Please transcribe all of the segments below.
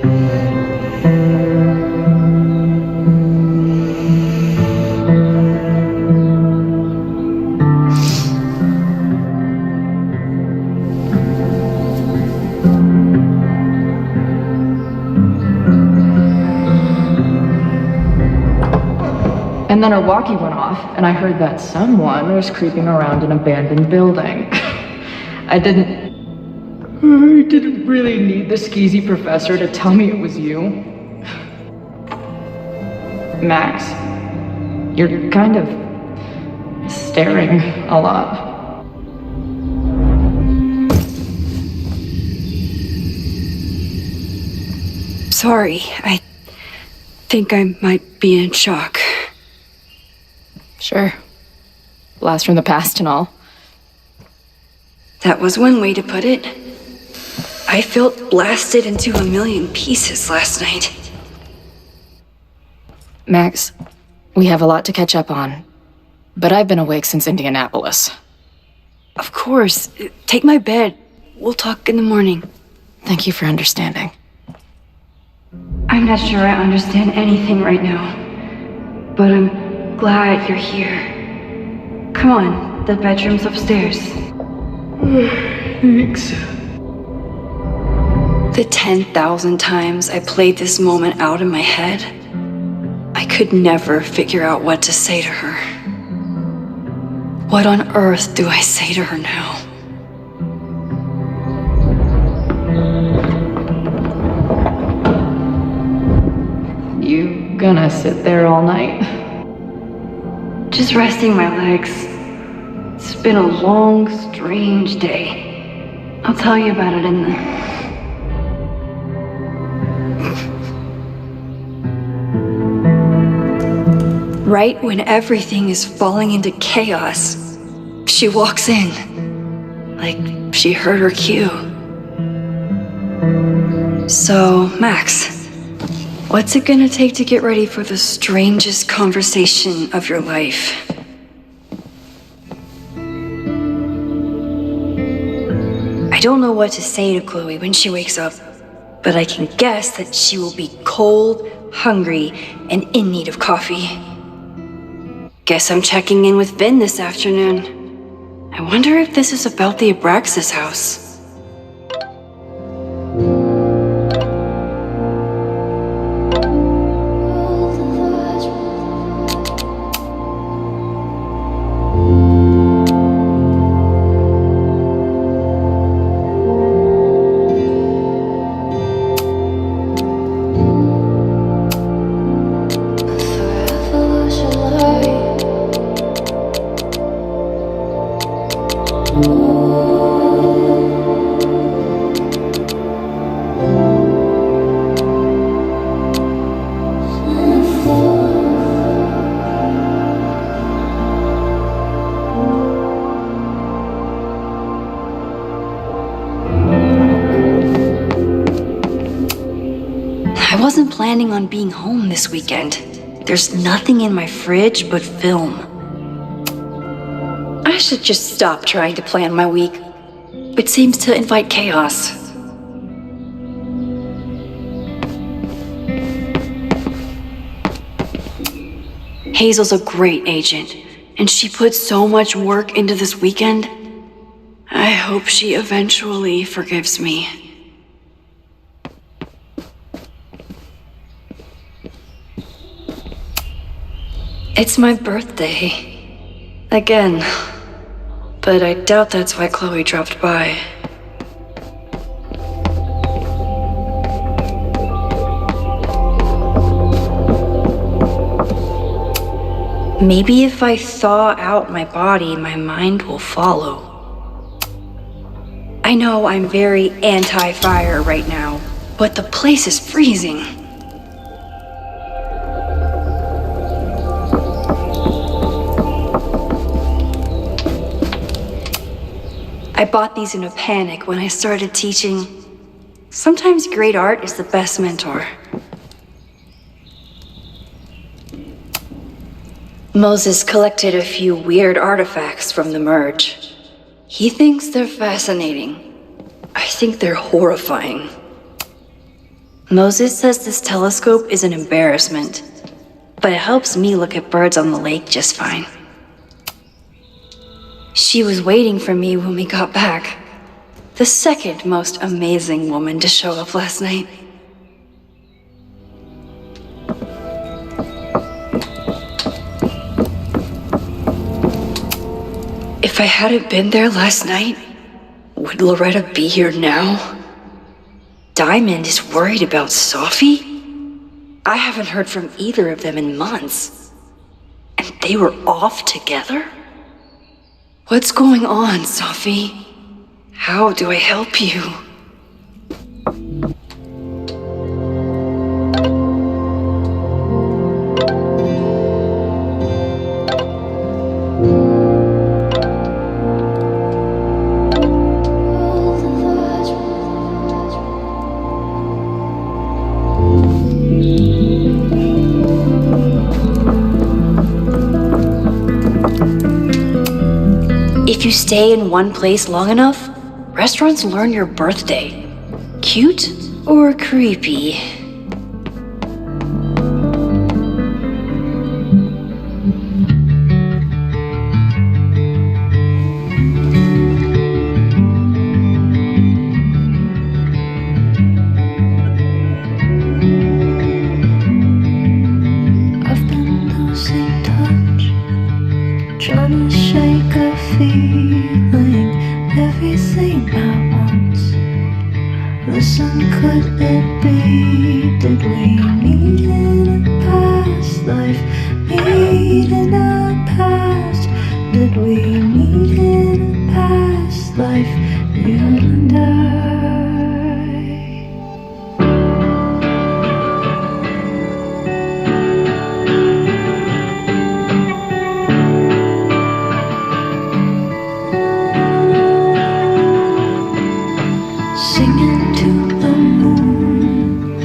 And then her walkie went off, and I heard that someone was creeping around an abandoned building. I didn't really need the skeezy professor to tell me it was you. Max, you're kind of staring a lot. Sorry, I think I might be in shock. Sure. Blast from the past and all. That was one way to put it. I felt blasted into a million pieces last night. Max, we have a lot to catch up on, but I've been awake since Indianapolis. Of course. Take my bed. We'll talk in the morning. Thank you for understanding. I'm not sure I understand anything right now, but I'm glad you're here. Come on, the bedroom's upstairs. Thanks. The 10,000 times I played this moment out in my head, I could never figure out what to say to her. What on earth do I say to her now? You gonna sit there all night? Just resting my legs. It's been a long, strange day. I'll tell you about it in the... Right when everything is falling into chaos, she walks in. Like she heard her cue. So, Max, what's it gonna take to get ready for the strangest conversation of your life? I don't know what to say to Chloe when she wakes up, but I can guess that she will be cold, hungry, and in need of coffee. Guess I'm checking in with Vin this afternoon. I wonder if this is about the Abraxas house. I wasn't planning on being home this weekend. There's nothing in my fridge but film. I should just stop trying to plan my week. It seems to invite chaos. Hazel's a great agent, and she put so much work into this weekend. I hope she eventually forgives me. It's my birthday. Again. But I doubt that's why Chloe dropped by. Maybe if I thaw out my body, my mind will follow. I know I'm very anti-fire right now, but the place is freezing. I bought these in a panic when I started teaching. Sometimes great art is the best mentor. Moses collected a few weird artifacts from the merge. He thinks they're fascinating. I think they're horrifying. Moses says this telescope is an embarrassment, but it helps me look at birds on the lake just fine. She was waiting for me when we got back. The second most amazing woman to show up last night. If I hadn't been there last night, would Loretta be here now? Diamond is worried about Sophie? I haven't heard from either of them in months. And they were off together? What's going on, Sophie? How do I help you? If you stay in one place long enough, restaurants learn your birthday. Cute or creepy? I've been losing touch, trying to shake a feeling, everything at once. Listen, could it be? Did we meet in a past life? Meet in a past? Did we meet in a past life? You and I. Singing to the moon,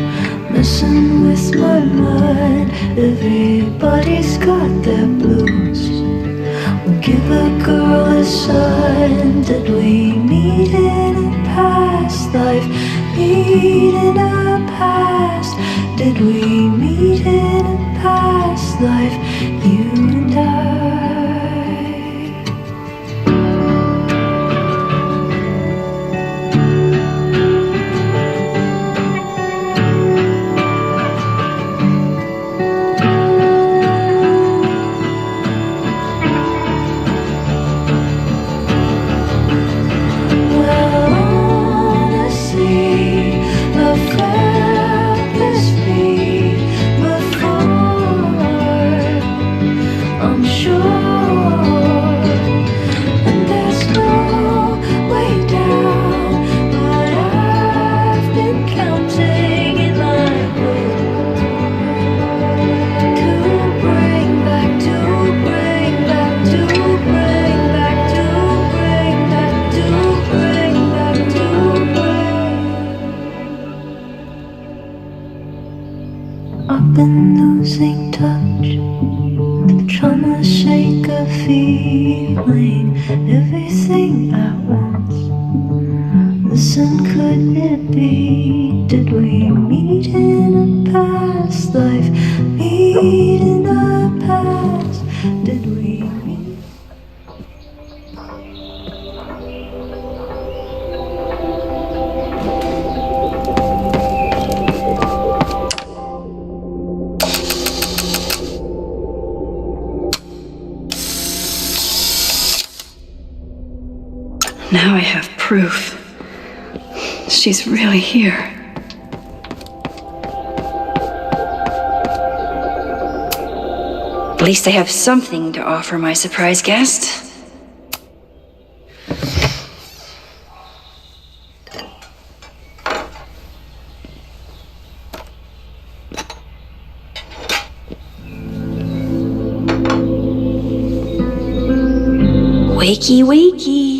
messing with my mind. Everybody's got their blues. We'll give a girl a sign. Did we meet in a past life? Meet in a past? Did we meet in a past life? You and I. I've been losing touch, trying to shake a feeling, everything at once. Listen, could it be? Did we meet in a past life? Meet in a past? Did we meet? Now I have proof. She's really here. At least I have something to offer my surprise guest. Wakey, wakey.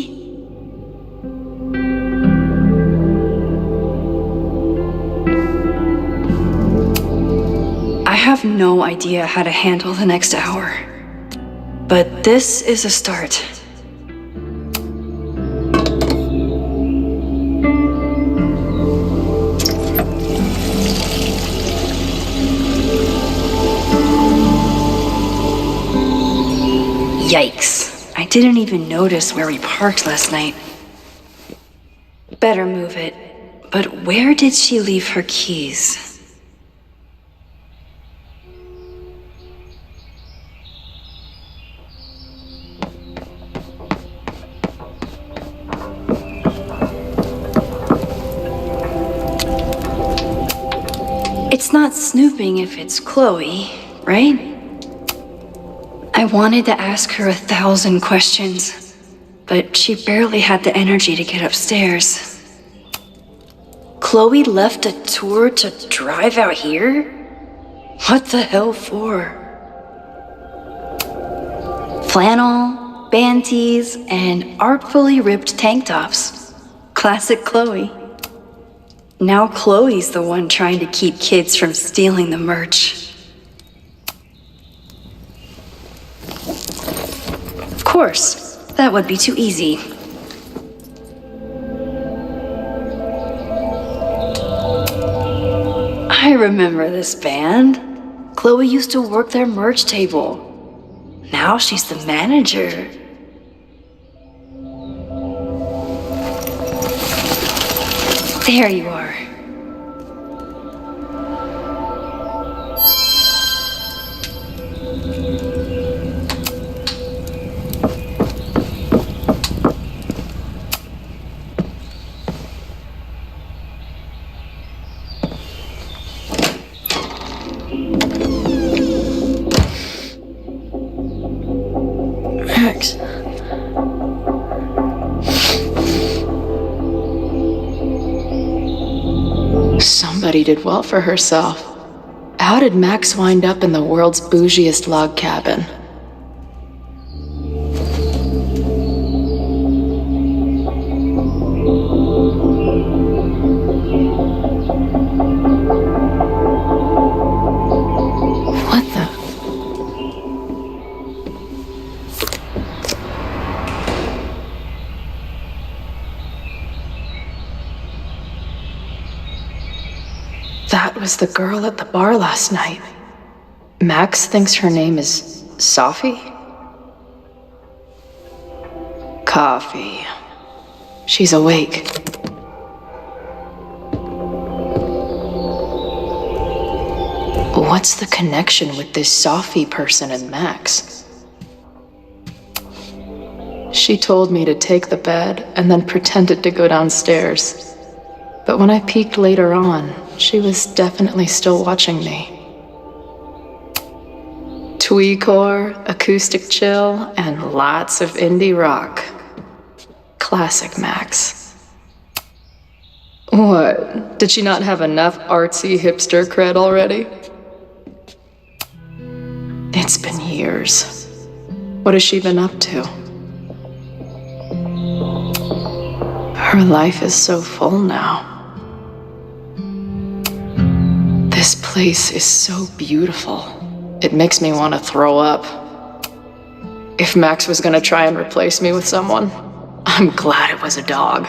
I have no idea how to handle the next hour, but this is a start. didn't even notice where we parked last night. Better move it. But where did she leave her keys? It's not snooping if it's Chloe, right? I wanted to ask her 1,000 questions, but she barely had the energy to get upstairs. Chloe left a tour to drive out here? What the hell for? Flannel, band tees, and artfully ripped tank tops. Classic Chloe. Now Chloe's the one trying to keep kids from stealing the merch. Of course, that would be too easy. I remember this band. Chloe used to work their merch table. Now she's the manager. There you are. Max. Somebody did well for herself. How did Max wind up in the world's bougiest log cabin? What the? That was the girl at the bar last night. Max thinks her name is Sophie? Coffee. She's awake. What's the connection with this Sophie person and Max? She told me to take the bed and then pretended to go downstairs. But when I peeked later on, she was definitely still watching me. Tweecore, acoustic chill, and lots of indie rock. Classic Max. What? Did she not have enough artsy hipster cred already? It's been years. What has she been up to? Her life is so full now. This place is so beautiful. It makes me want to throw up. If Max was gonna try and replace me with someone, I'm glad it was a dog.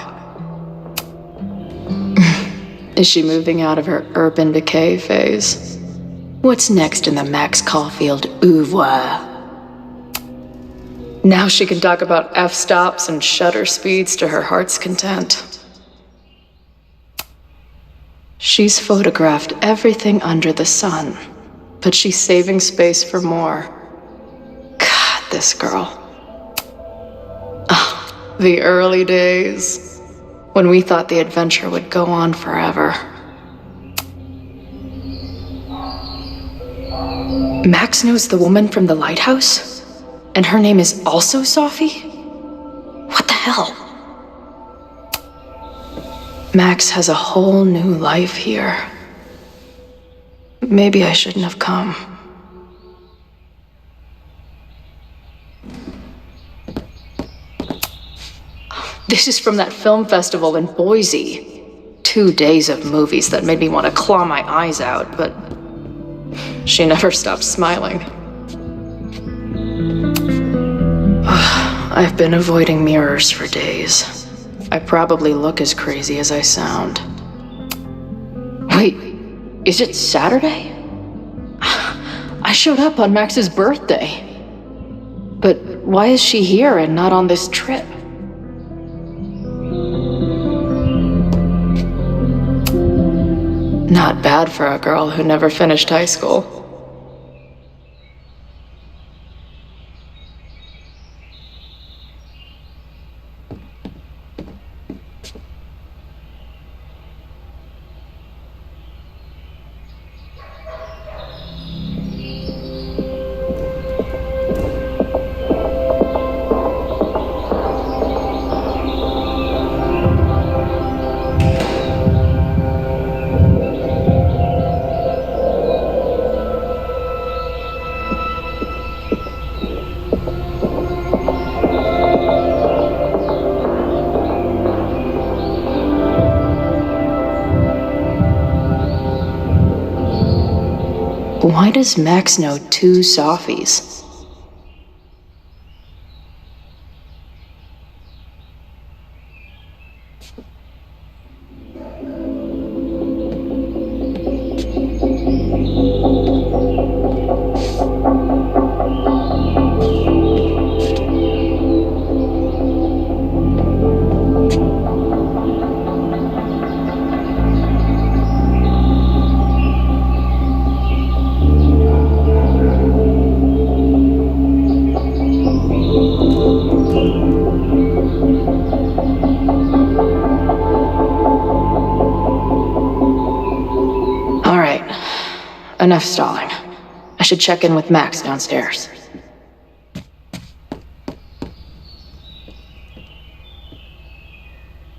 Is she moving out of her urban decay phase? What's next in the Max Caulfield oeuvre? Now she can talk about f-stops and shutter speeds to her heart's content. She's photographed everything under the sun, but she's saving space for more. God, this girl. Oh, the early days, when we thought the adventure would go on forever. Max knows the woman from the lighthouse? And her name is also Sophie? What the hell? Max has a whole new life here. Maybe I shouldn't have come. This is from that film festival in Boise. 2 days of movies that made me want to claw my eyes out, but she never stopped smiling. I've been avoiding mirrors for days. I probably look as crazy as I sound. Wait, is it Saturday? I showed up on Max's birthday. But why is she here and not on this trip? Not bad for a girl who never finished high school. Why does Max know 2 Sophies? Enough stalling. I should check in with Max downstairs.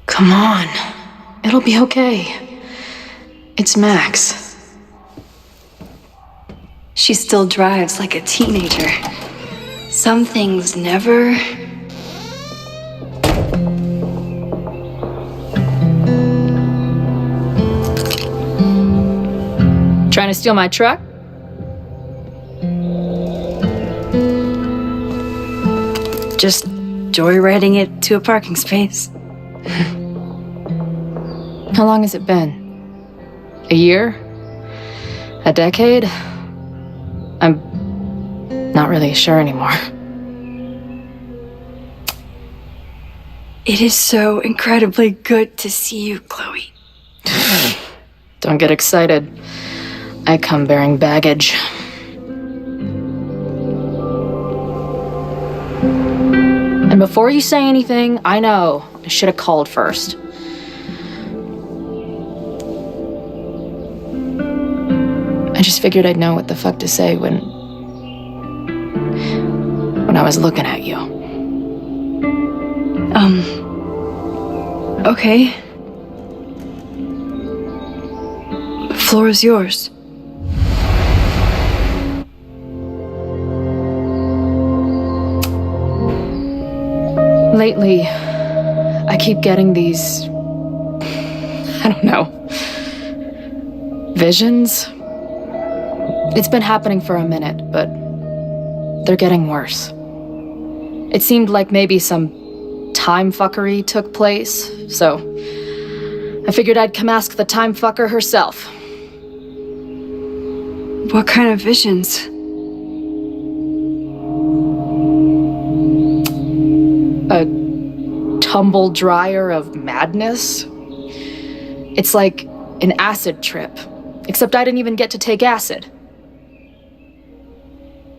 Come on. It'll be okay. It's Max. She still drives like a teenager. Some things never... Trying to steal my truck? Just joyriding it to a parking space. How long has it been? A year? A decade? I'm not really sure anymore. It is so incredibly good to see you, Chloe. Don't get excited. I come bearing baggage. And before you say anything, I know I should have called first. I just figured I'd know what the fuck to say when I was looking at you. Okay. The floor is yours. Lately, I keep getting these, I don't know, visions. It's been happening for a minute, but they're getting worse. It seemed like maybe some time fuckery took place, so I figured I'd come ask the time fucker herself. What kind of visions? A tumble dryer of madness? It's like an acid trip, except I didn't even get to take acid.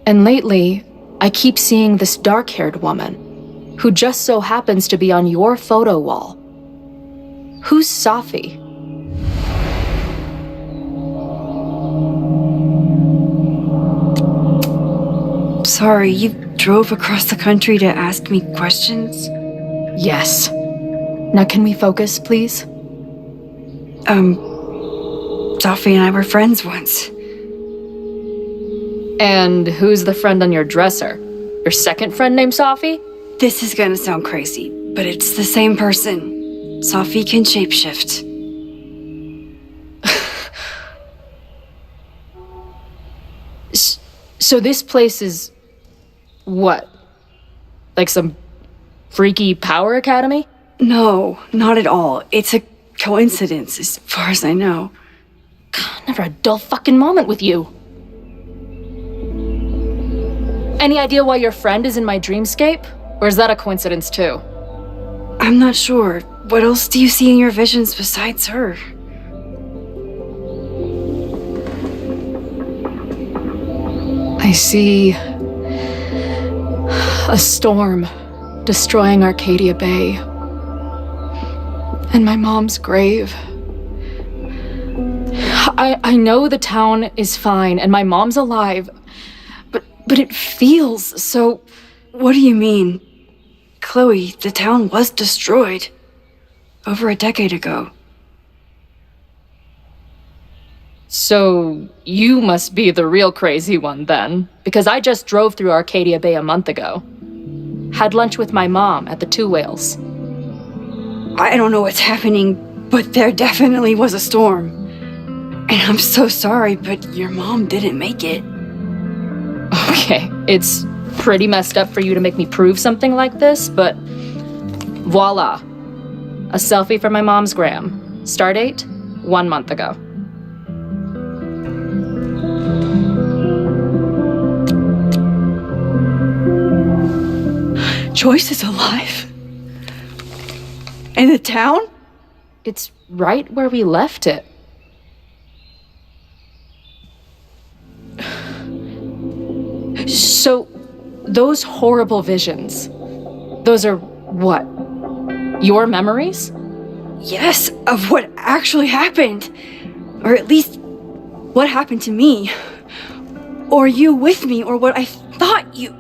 And lately, I keep seeing this dark-haired woman, who just so happens to be on your photo wall. Who's Sophie? Sorry, you drove across the country to ask me questions? Yes. Now can we focus, please? Sophie and I were friends once. And who's the friend on your dresser? Your second friend named Sophie? This is gonna sound crazy, but it's the same person. Sophie can shapeshift. So this place is... what? Like some freaky power academy? No, not at all. It's a coincidence, as far as I know. God, never a dull fucking moment with you. Any idea why your friend is in my dreamscape? Or is that a coincidence too? I'm not sure. What else do you see in your visions besides her? I see a storm destroying Arcadia Bay. And my mom's grave. I know the town is fine and my mom's alive, but it feels so... What do you mean? Chloe, the town was destroyed over a decade ago. So you must be the real crazy one then, because I just drove through Arcadia Bay a month ago. Had lunch with my mom at the Two Whales. I don't know what's happening, but there definitely was a storm. And I'm so sorry, but your mom didn't make it. Okay, it's pretty messed up for you to make me prove something like this, but voila. A selfie from my mom's gram. Stardate, 1 month ago. Joyce is alive? In the town? It's right where we left it. So, those horrible visions, those are what? Your memories? Yes, of what actually happened. Or at least, what happened to me. Or you with me, or what I thought you...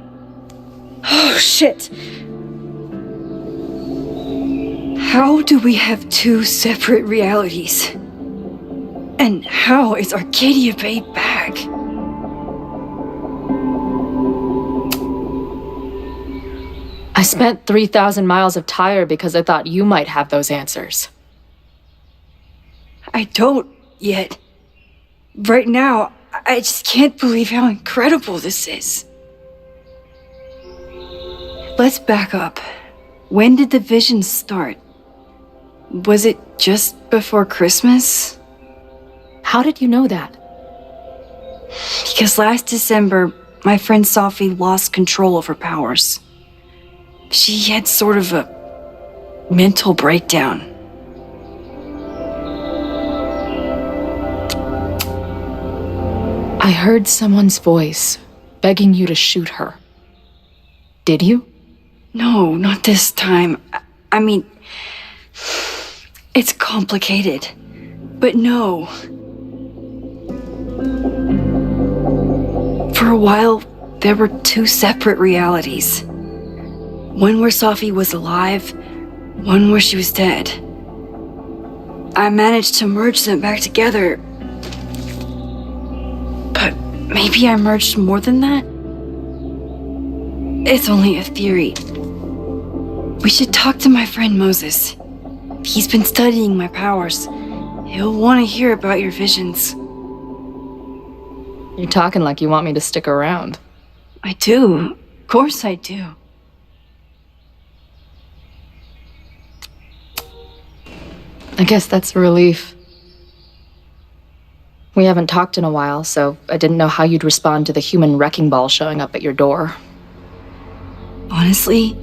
Oh, shit. How do we have two separate realities? And how is Arcadia Bay back? I spent 3,000 miles of tire because I thought you might have those answers. I don't yet. Right now, I just can't believe how incredible this is. Let's back up. When did the visions start? Was it just before Christmas? How did you know that? Because last December, my friend Sophie lost control of her powers. She had sort of a mental breakdown. I heard someone's voice begging you to shoot her. Did you? No, not this time. I mean, it's complicated. But no. For a while, there were two separate realities. One where Sophie was alive, one where she was dead. I managed to merge them back together. But maybe I merged more than that? It's only a theory. We should talk to my friend Moses. He's been studying my powers. He'll want to hear about your visions. You're talking like you want me to stick around. I do. Of course I do. I guess that's a relief. We haven't talked in a while, so I didn't know how you'd respond to the human wrecking ball showing up at your door. Honestly,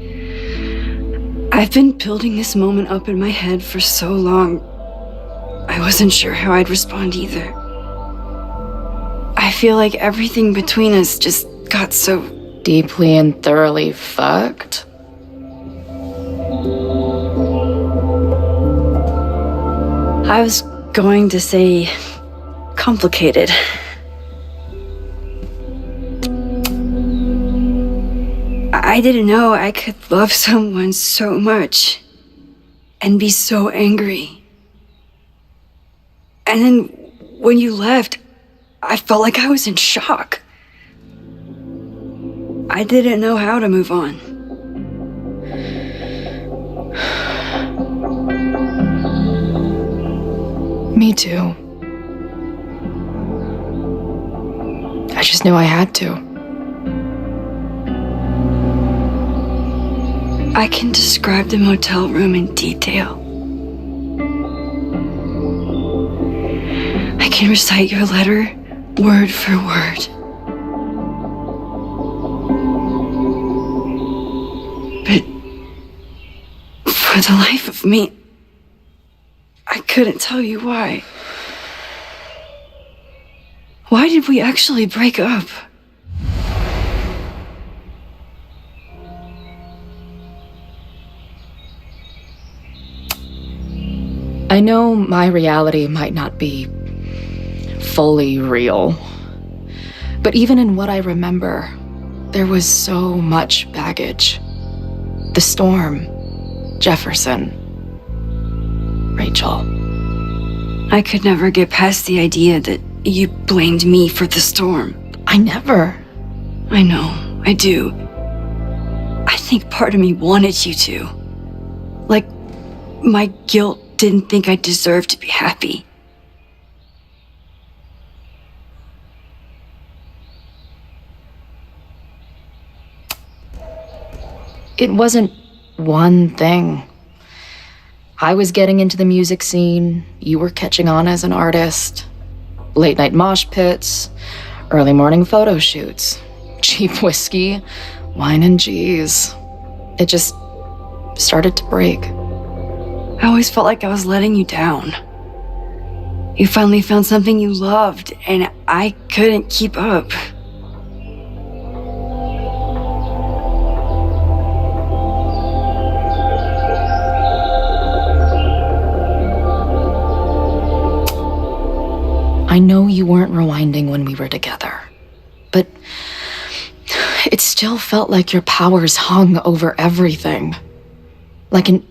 I've been building this moment up in my head for so long, I wasn't sure how I'd respond either. I feel like everything between us just got so... Deeply and thoroughly fucked? I was going to say complicated. I didn't know I could love someone so much and be so angry. And then when you left, I felt like I was in shock. I didn't know how to move on. Me too. I just knew I had to. I can describe the motel room in detail. I can recite your letter word for word. For the life of me, I couldn't tell you why. Why did we actually break up? I know my reality might not be fully real, but even in what I remember, there was so much baggage. The storm, Jefferson, Rachel. I could never get past the idea that you blamed me for the storm. I never. I know, I do. I think part of me wanted you to. Like, my guilt didn't think I deserved to be happy. It wasn't one thing. I was getting into the music scene, you were catching on as an artist. Late night mosh pits, early morning photo shoots, cheap whiskey, wine and cheese. It just started to break. I always felt like I was letting you down. You finally found something you loved, and I couldn't keep up. I know you weren't rewinding when we were together, but it still felt like your powers hung over everything. Like an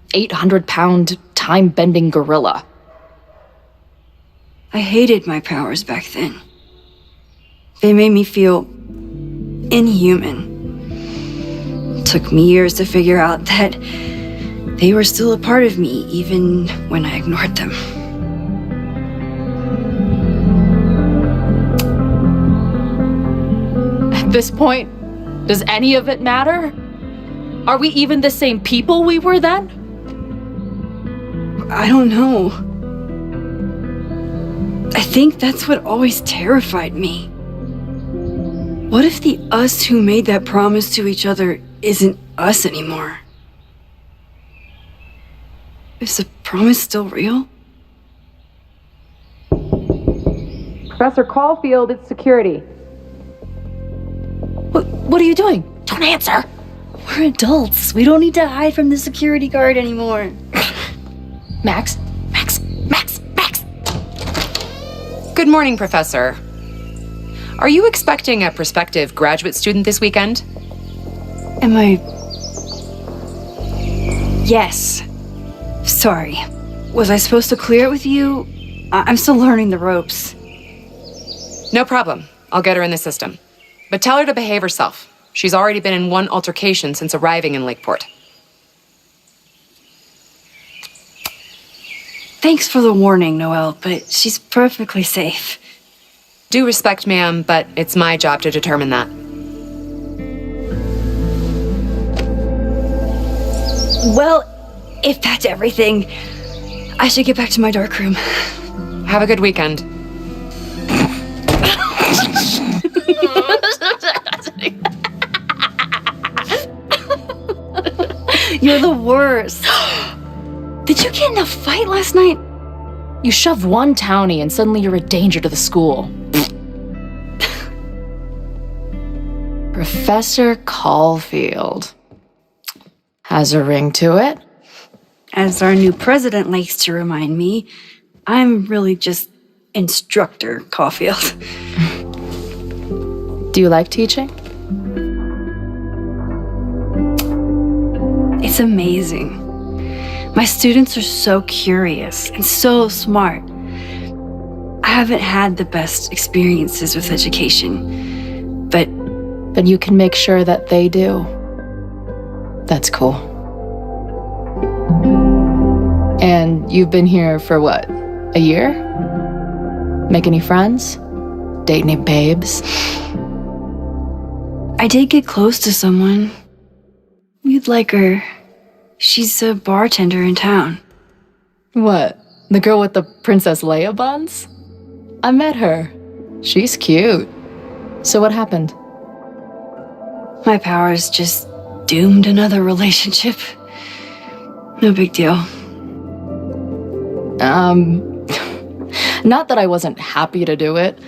800-pound time-bending gorilla. I hated my powers back then. They made me feel inhuman. It took me years to figure out that they were still a part of me, even when I ignored them. At this point, does any of it matter? Are we even the same people we were then? I don't know. I think that's what always terrified me. What if the us who made that promise to each other isn't us anymore? Is the promise still real? Professor Caulfield, it's security. What are you doing? Don't answer! We're adults. We don't need to hide from the security guard anymore. Max. Good morning, Professor. Are you expecting a prospective graduate student this weekend? Am I... Yes. Sorry. Was I supposed to clear it with you? I'm still learning the ropes. No problem. I'll get her in the system. But tell her to behave herself. She's already been in one altercation since arriving in Lakeport. Thanks for the warning, Noelle, but she's perfectly safe. Due respect, ma'am, but it's my job to determine that. Well, if that's everything, I should get back to my dark room. Have a good weekend. You're the worst. Did you get in a fight last night? You shove one townie and suddenly you're a danger to the school. Professor Caulfield. Has a ring to it. As our new president likes to remind me, I'm really just Instructor Caulfield. Do you like teaching? It's amazing. My students are so curious and so smart. I haven't had the best experiences with education, but you can make sure that they do. That's cool. And you've been here for what, a year? Make any friends? Date any babes? I did get close to someone. You'd like her. She's a bartender in town. What, the girl with the Princess Leia buns? I met her. She's cute. So what happened? My powers just doomed another relationship. No big deal. Not that I wasn't happy to do it,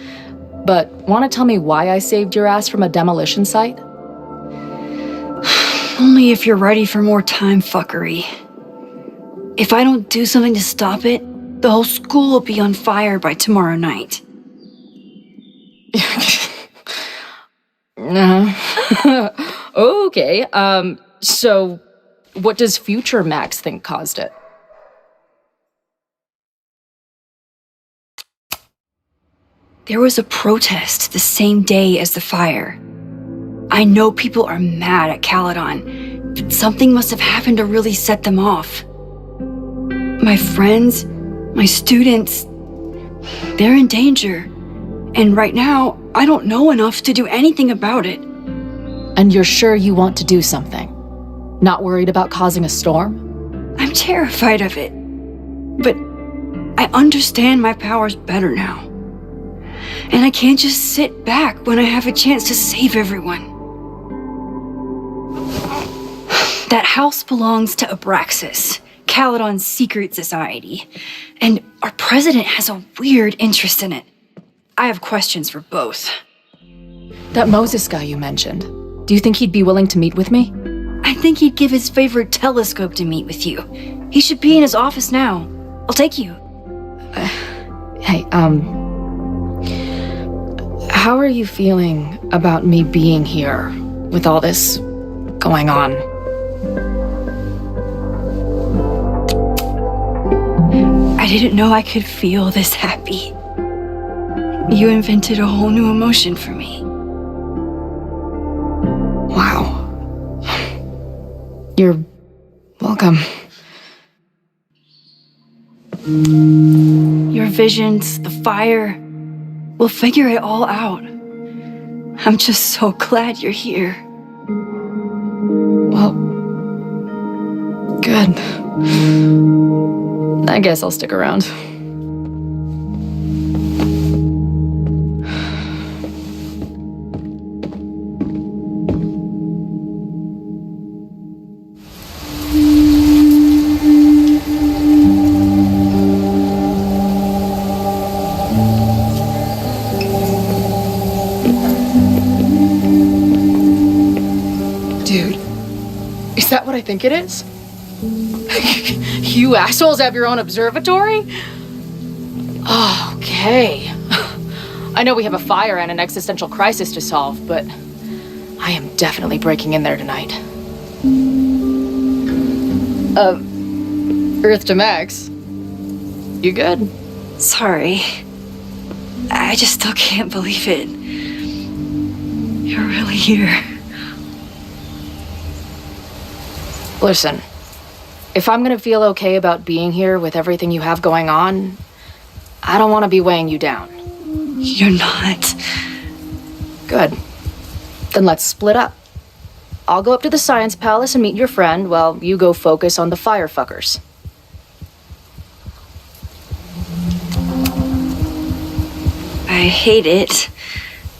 but want to tell me why I saved your ass from a demolition site? Only if you're ready for more time fuckery. If I don't do something to stop it, the whole school will be on fire by tomorrow night. Okay, so what does future Max think caused it? There was a protest the same day as the fire. I know people are mad at Caledon, but something must have happened to really set them off. My friends, my students, they're in danger. And right now, I don't know enough to do anything about it. And you're sure you want to do something? Not worried about causing a storm? I'm terrified of it. But I understand my powers better now. And I can't just sit back when I have a chance to save everyone. That house belongs to Abraxas, Caledon's secret society. And our president has a weird interest in it. I have questions for both. That Moses guy you mentioned, do you think he'd be willing to meet with me? I think he'd give his favorite telescope to meet with you. He should be in his office now. I'll take you. Hey, how are you feeling about me being here with all this going on? I didn't know I could feel this happy. You invented a whole new emotion for me. Wow. You're welcome. Your visions, the fire, we'll figure it all out. I'm just so glad you're here. Well, good. I guess I'll stick around. Dude, is that what I think it is? You assholes have your own observatory? Oh, okay. I know we have a fire and an existential crisis to solve, but I am definitely breaking in there tonight. Earth to Max. You good? Sorry. I just still can't believe it. You're really here. Listen, if I'm gonna feel okay about being here with everything you have going on, I don't want to be weighing you down. You're not. Good. Then let's split up. I'll go up to the Science Palace and meet your friend while you go focus on the firefuckers. I hate it,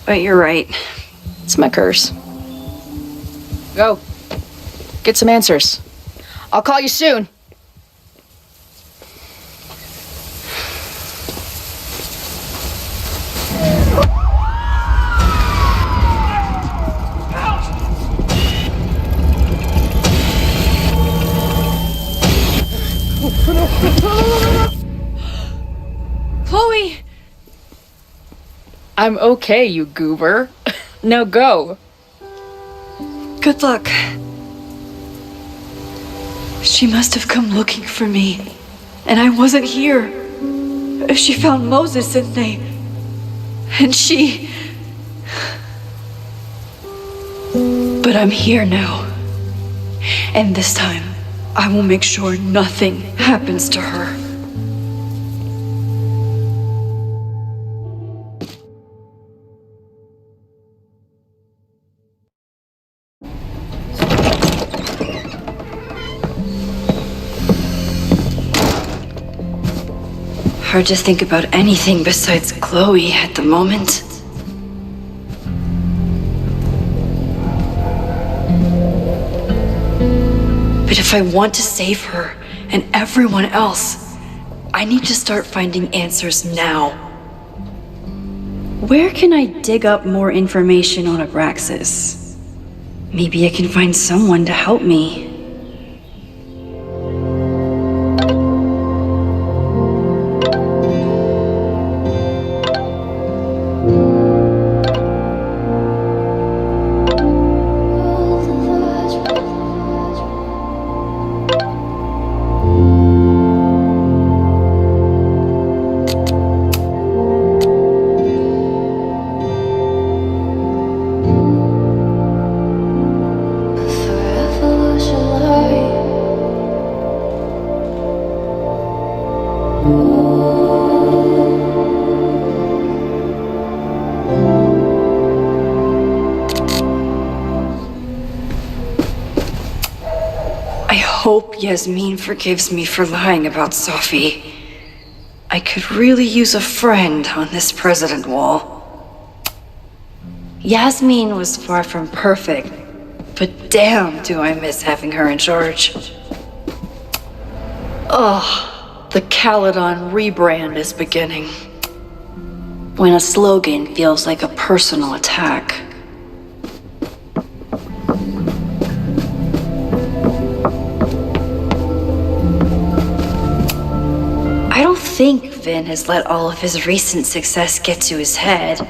but you're right. It's my curse. Go. Get some answers. I'll call you soon. Chloe! I'm okay, you goober. Now go. Good luck. She must have come looking for me, and I wasn't here. She found Moses and she... But I'm here now. And this time, I will make sure nothing happens to her. Hard to think about anything besides Chloe at the moment. But if I want to save her, and everyone else. I need to start finding answers now. Where can I dig up more information on Abraxas? Maybe I can find someone to help me. I hope Yasmin forgives me for lying about Sophie. I could really use a friend on this president wall. Yasmin was far from perfect, but damn do I miss having her in charge. Ugh, the Caledon rebrand is beginning. When a slogan feels like a personal attack. I don't think Vin has let all of his recent success get to his head,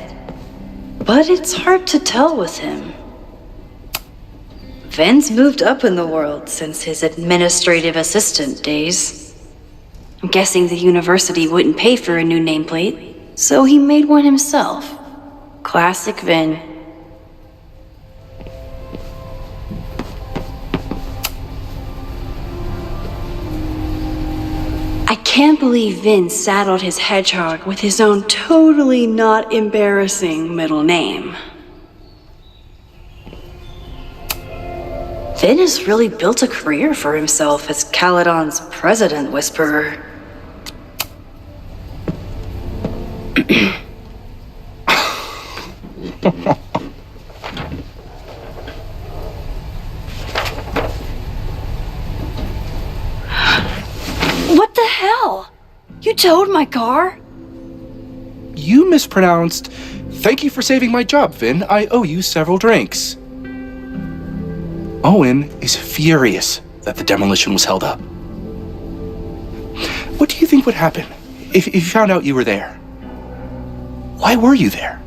but it's hard to tell with him. Vin's moved up in the world since his administrative assistant days. I'm guessing the university wouldn't pay for a new nameplate, so he made one himself. Classic Vin. I can't believe Vin saddled his hedgehog with his own totally not embarrassing middle name. Vin has really built a career for himself as Caledon's president whisperer. What the hell? You towed my car? You mispronounced. Thank you for saving my job, Vin. I owe you several drinks. Owen is furious that the demolition was held up. What do you think would happen if you found out you were there? Why were you there?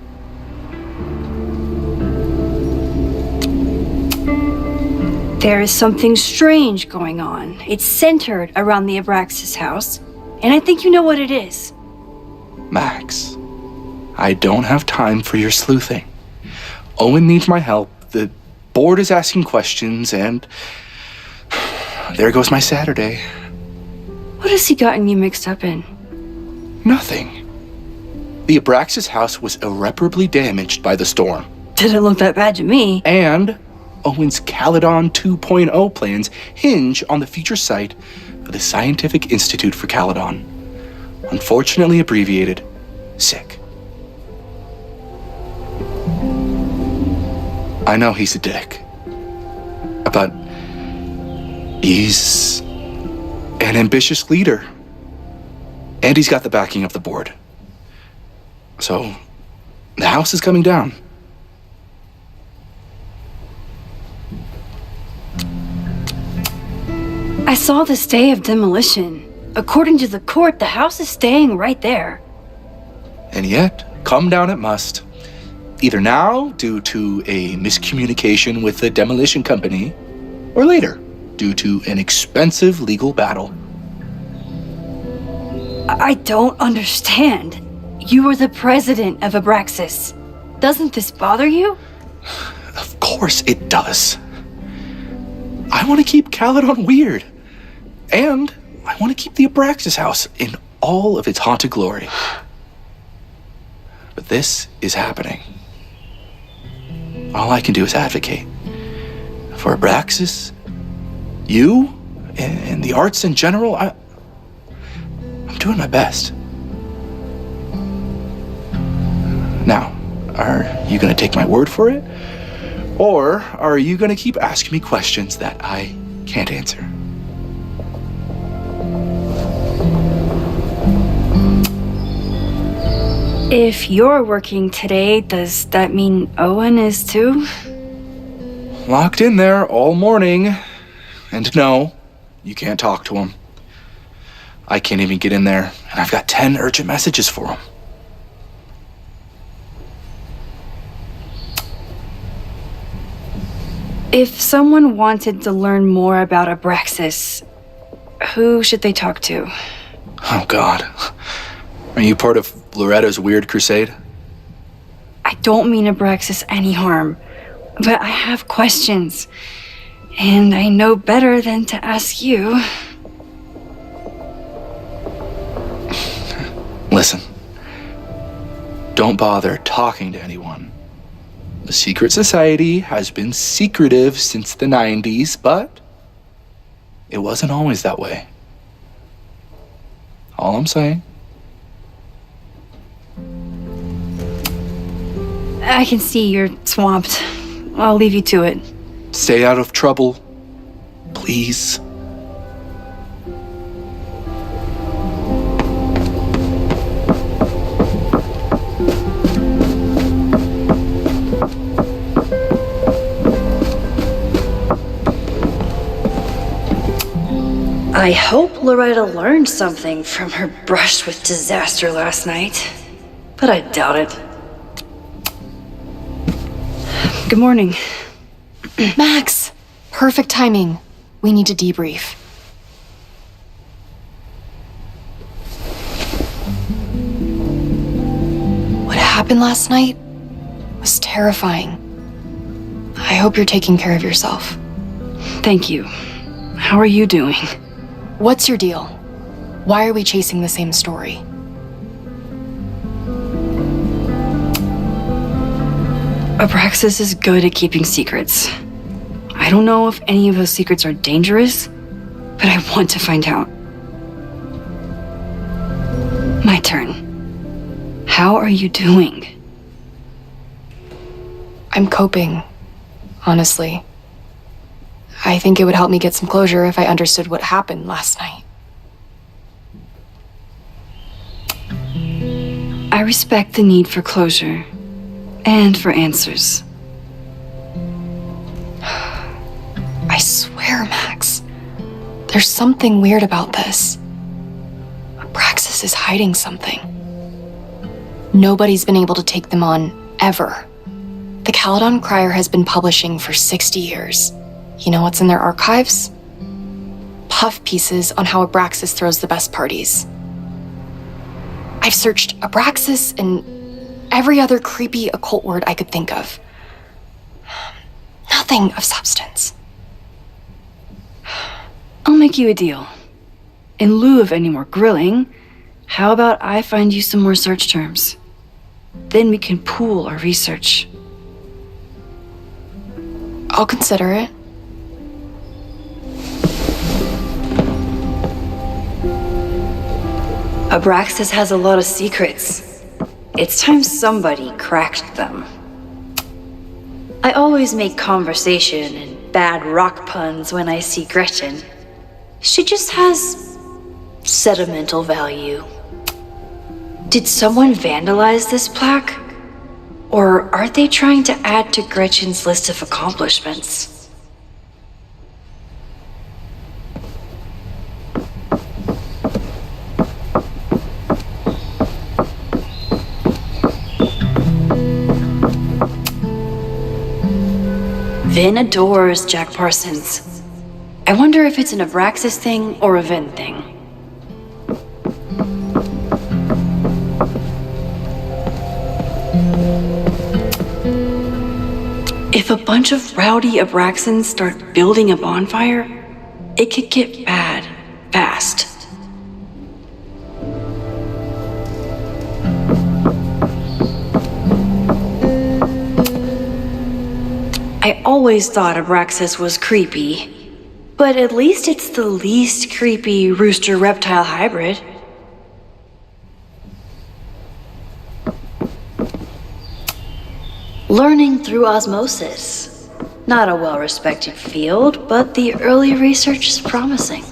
There is something strange going on. It's centered around the Abraxas house, and I think you know what it is. Max, I don't have time for your sleuthing. Owen needs my help. The board is asking questions, and there goes my Saturday. What has he gotten you mixed up in? Nothing. The Abraxas house was irreparably damaged by the storm. Didn't look that bad to me. And Owen's Caledon 2.0 plans hinge on the future site of the Scientific Institute for Caledon. Unfortunately abbreviated, SICK. I know he's a dick, but he's an ambitious leader, and he's got the backing of the board. So, the house is coming down. I saw this day of demolition. According to the court, the house is staying right there. And yet, come down it must. Either now, due to a miscommunication with the demolition company, or later, due to an expensive legal battle. I don't understand. You were the president of Abraxas. Doesn't this bother you? Of course it does. I want to keep Caledon weird. And I want to keep the Abraxas house in all of its haunted glory. But this is happening. All I can do is advocate for Abraxas, you, and the arts in general. I'm doing my best. Now, are you going to take my word for it? Or are you going to keep asking me questions that I can't answer? If you're working today, does that mean Owen is too? Locked in there all morning. And no, you can't talk to him. I can't even get in there, and I've got 10 urgent messages for him. If someone wanted to learn more about Abraxas, who should they talk to? Oh, God. Are you part of Loretta's weird crusade? I don't mean Abraxas any harm, but I have questions, and I know better than to ask you. Listen, don't bother talking to anyone. The secret society has been secretive since the 90s, but it wasn't always that way. All I'm saying. I can see you're swamped. I'll leave you to it. Stay out of trouble, please. I hope Loretta learned something from her brush with disaster last night, but I doubt it. Good morning. Max! Perfect timing. We need to debrief. What happened last night was terrifying. I hope you're taking care of yourself. Thank you. How are you doing? What's your deal? Why are we chasing the same story? Abraxas is good at keeping secrets. I don't know if any of those secrets are dangerous, but I want to find out. My turn. How are you doing? I'm coping, honestly. I think it would help me get some closure if I understood what happened last night. I respect the need for closure and for answers. I swear, Max, there's something weird about this. Abraxas is hiding something. Nobody's been able to take them on, ever. The Caledon Crier has been publishing for 60 years. You know what's in their archives? Puff pieces on how Abraxas throws the best parties. I've searched Abraxas and every other creepy occult word I could think of. Nothing of substance. I'll make you a deal. In lieu of any more grilling, how about I find you some more search terms? Then we can pool our research. I'll consider it. Abraxas has a lot of secrets. It's time somebody cracked them. I always make conversation and bad rock puns when I see Gretchen. She just has sentimental value. Did someone vandalize this plaque? Or are they trying to add to Gretchen's list of accomplishments? Vin adores Jack Parsons. I wonder if it's an Abraxas thing or a Vin thing. If a bunch of rowdy Abraxans start building a bonfire, it could get bad fast. I always thought Abraxas was creepy, but at least it's the least creepy rooster-reptile hybrid. Learning through osmosis. Not a well-respected field, but the early research is promising.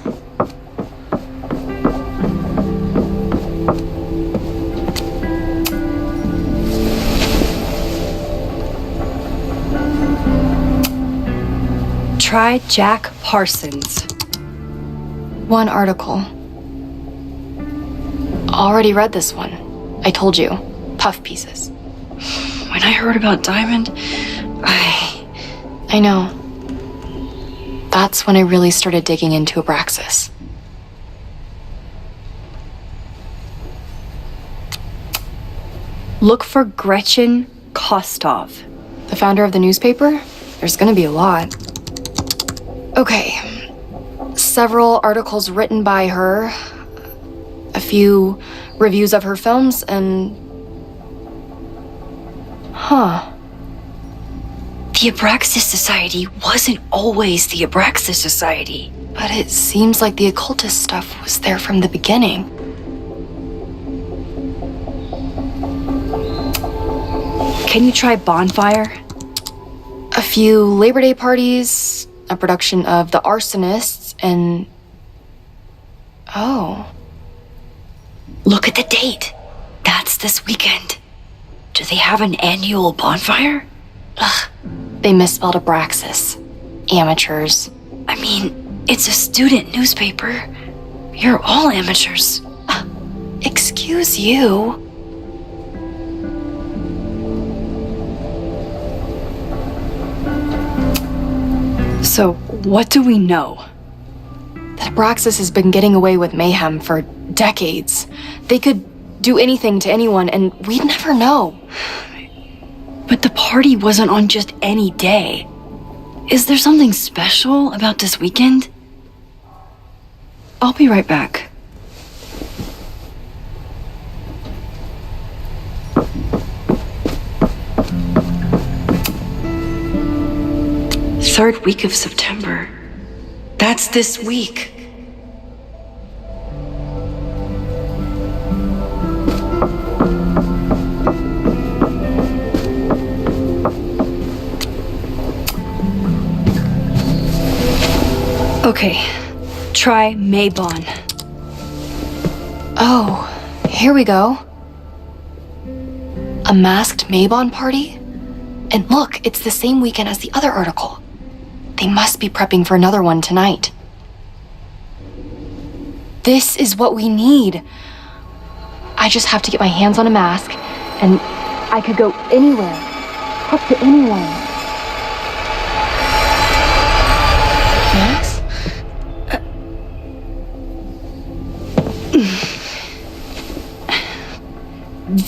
Try Jack Parsons. One article. Already read this one. I told you. Puff pieces. When I heard about Diamond, I know. That's when I really started digging into Abraxas. Look for Gretchen Kostov. The founder of the newspaper? There's gonna be a lot. Okay. Several articles written by her, a few reviews of her films, and... The Abraxas Society wasn't always the Abraxas Society. But it seems like the occultist stuff was there from the beginning. Can you try Bonfire? A few Labor Day parties, a production of The Arsonists, and... Oh. Look at the date. That's this weekend. Do they have an annual bonfire? Ugh. They misspelled Abraxas. Amateurs. I mean, it's a student newspaper. You're all amateurs. Excuse you. So, what do we know? That Abraxas has been getting away with mayhem for decades. They could do anything to anyone, and we'd never know. But the party wasn't on just any day. Is there something special about this weekend? I'll be right back. Third week of September. That's this week. Okay, try Maybon. Oh, here we go. A masked Maybon party? And look, it's the same weekend as the other article. They must be prepping for another one tonight. This is what we need. I just have to get my hands on a mask, and I could go anywhere. Talk to anyone. Max?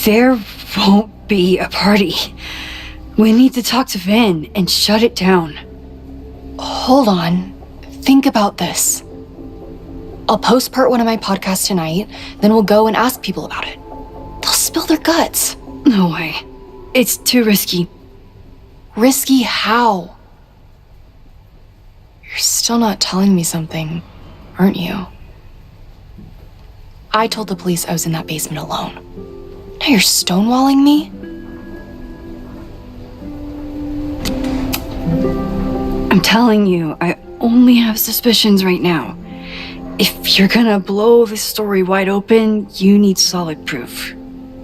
There won't be a party. We need to talk to Vin and shut it down. Hold on. Think about this. I'll post part one of my podcast tonight, then we'll go and ask people about it. They'll spill their guts. No way. It's too risky. Risky how? You're still not telling me something, aren't you? I told the police I was in that basement alone. Now you're stonewalling me? I'm telling you, I only have suspicions right now. If you're gonna blow this story wide open, you need solid proof.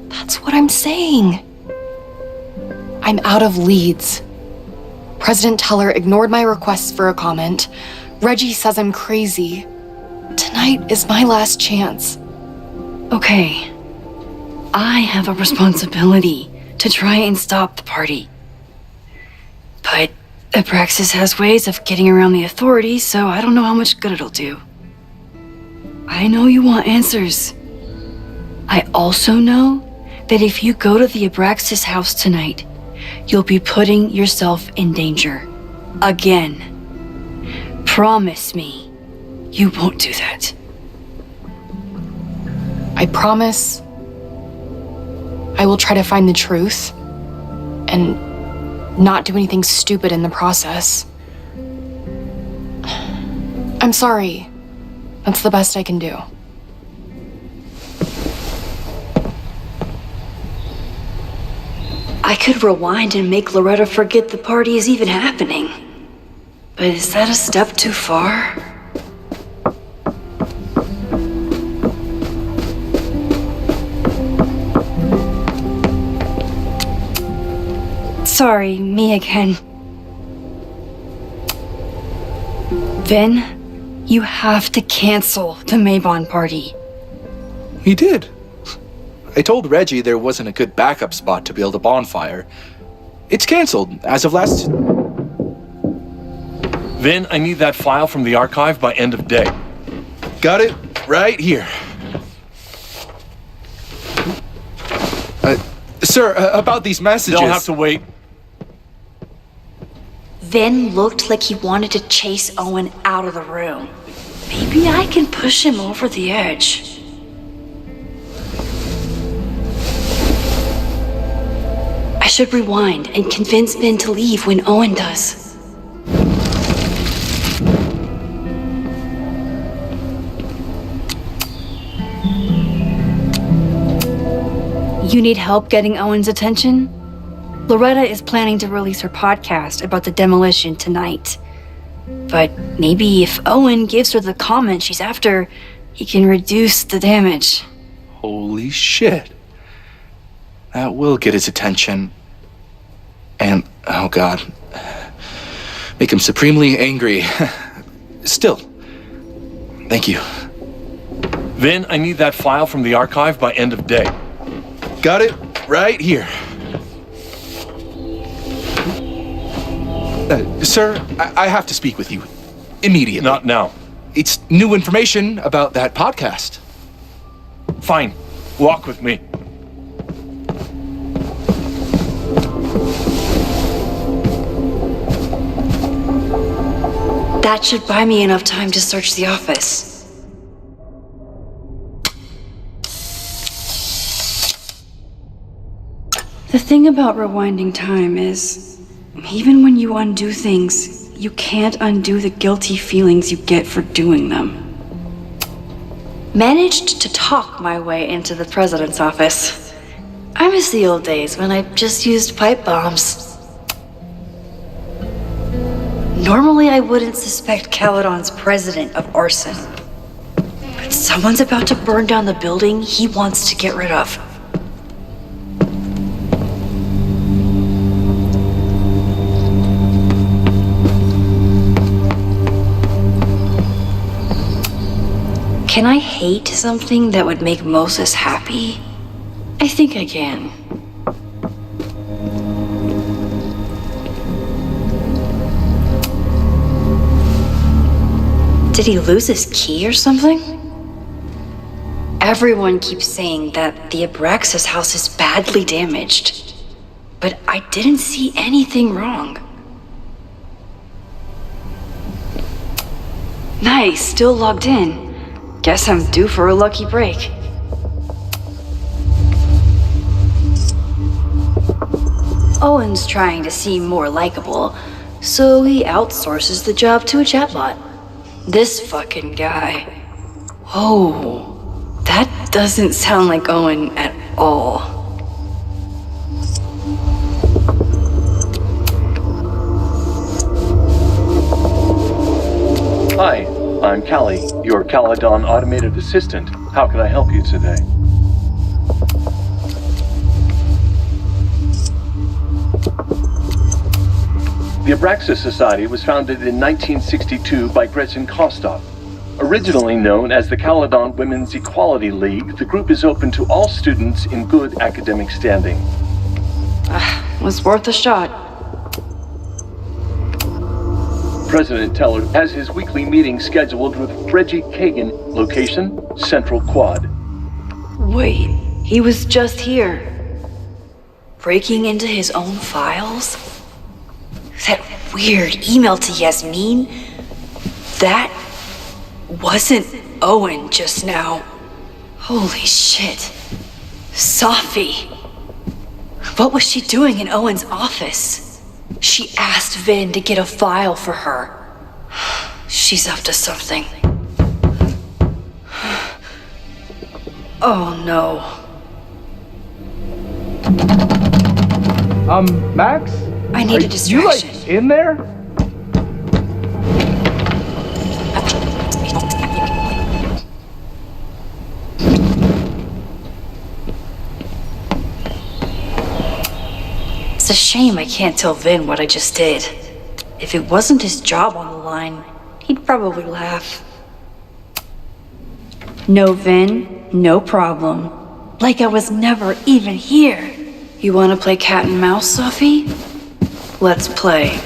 That's what I'm saying. I'm out of leads. President Teller ignored my requests for a comment. Reggie says I'm crazy. Tonight is my last chance. Okay. I have a responsibility to try and stop the party. But Abraxas has ways of getting around the authorities, so I don't know how much good it'll do. I know you want answers. I also know that if you go to the Abraxas house tonight, you'll be putting yourself in danger. Again. Promise me you won't do that. I promise I will try to find the truth and not do anything stupid in the process. I'm sorry. That's the best I can do. I could rewind and make Loretta forget the party is even happening. But is that a step too far? Sorry, me again. Vin, you have to cancel the Maybon party. He did. I told Reggie there wasn't a good backup spot to build a bonfire. It's canceled as of last... Vin, I need that file from the archive by end of day. Got it right here. Sir, about these messages... They'll have to wait. Vin looked like he wanted to chase Owen out of the room. Maybe I can push him over the edge. I should rewind and convince Vin to leave when Owen does. You need help getting Owen's attention? Loretta is planning to release her podcast about the demolition tonight. But maybe if Owen gives her the comment she's after, he can reduce the damage. Holy shit. That will get his attention. And, oh god, make him supremely angry. Still, thank you. Vin, I need that file from the archive by end of day. Got it right here. Sir, I have to speak with you immediately. Not now. It's new information about that podcast. Fine. Walk with me. That should buy me enough time to search the office. The thing about rewinding time is, even when you undo things, you can't undo the guilty feelings you get for doing them. Managed to talk my way into the president's office. I miss the old days when I just used pipe bombs. Normally I wouldn't suspect Caledon's president of arson. But someone's about to burn down the building he wants to get rid of. Can I hate something that would make Moses happy? I think I can. Did he lose his key or something? Everyone keeps saying that the Abraxas house is badly damaged, but I didn't see anything wrong. Nice, still logged in. Guess I'm due for a lucky break. Owen's trying to seem more likable, so he outsources the job to a chatbot. This fucking guy. Whoa, that doesn't sound like Owen at all. Hi, I'm Callie, your Caledon automated assistant. How can I help you today? The Abraxas Society was founded in 1962 by Gretchen Kostov. Originally known as the Caledon Women's Equality League, the group is open to all students in good academic standing. Was worth a shot. President Teller has his weekly meeting scheduled with Reggie Kagan, location Central Quad. Wait, he was just here. Breaking into his own files? That weird email to Yasmin? That wasn't Owen just now. Holy shit. Safi. What was she doing in Owen's office? She asked Vin to get a file for her. She's up to something. Oh no. Max? I need a distraction. You, in there? It's a shame I can't tell Vin what I just did. If it wasn't his job on the line, he'd probably laugh. No Vin, no problem. Like I was never even here. You wanna play cat and mouse, Sophie? Let's play.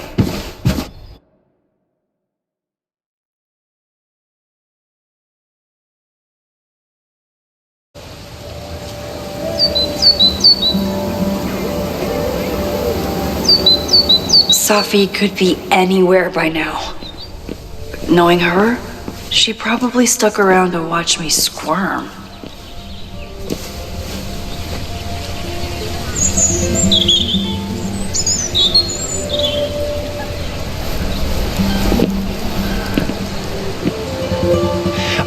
Sophie could be anywhere by now. But knowing her, she probably stuck around to watch me squirm.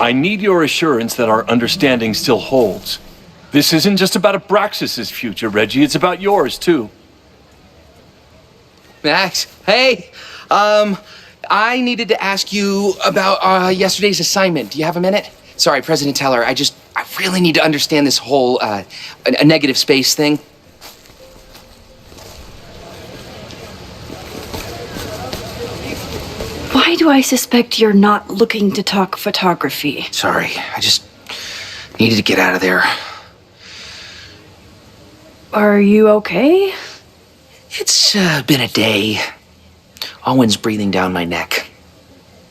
I need your assurance that our understanding still holds. This isn't just about Abraxas's future, Reggie. It's about yours, too. Max, hey, I needed to ask you about yesterday's assignment. Do you have a minute? Sorry, President Teller, I really need to understand this whole a negative space thing. Why do I suspect you're not looking to talk photography? Sorry, I just needed to get out of there. Are you okay? It's been a day. Owen's breathing down my neck,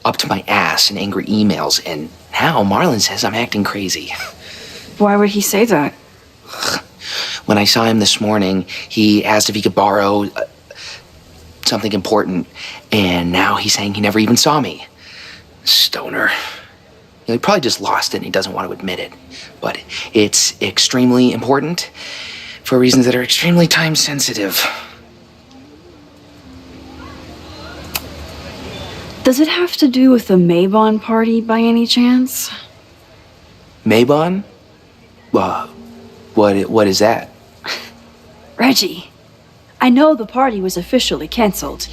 up to my ass in angry emails, and now Marlon says I'm acting crazy. Why would he say that? When I saw him this morning, he asked if he could borrow something important, and now he's saying he never even saw me. Stoner. He probably just lost it and he doesn't want to admit it. But it's extremely important for reasons that are extremely time sensitive. Does it have to do with the Maybon party by any chance? Maybon? What is that? Reggie, I know the party was officially canceled.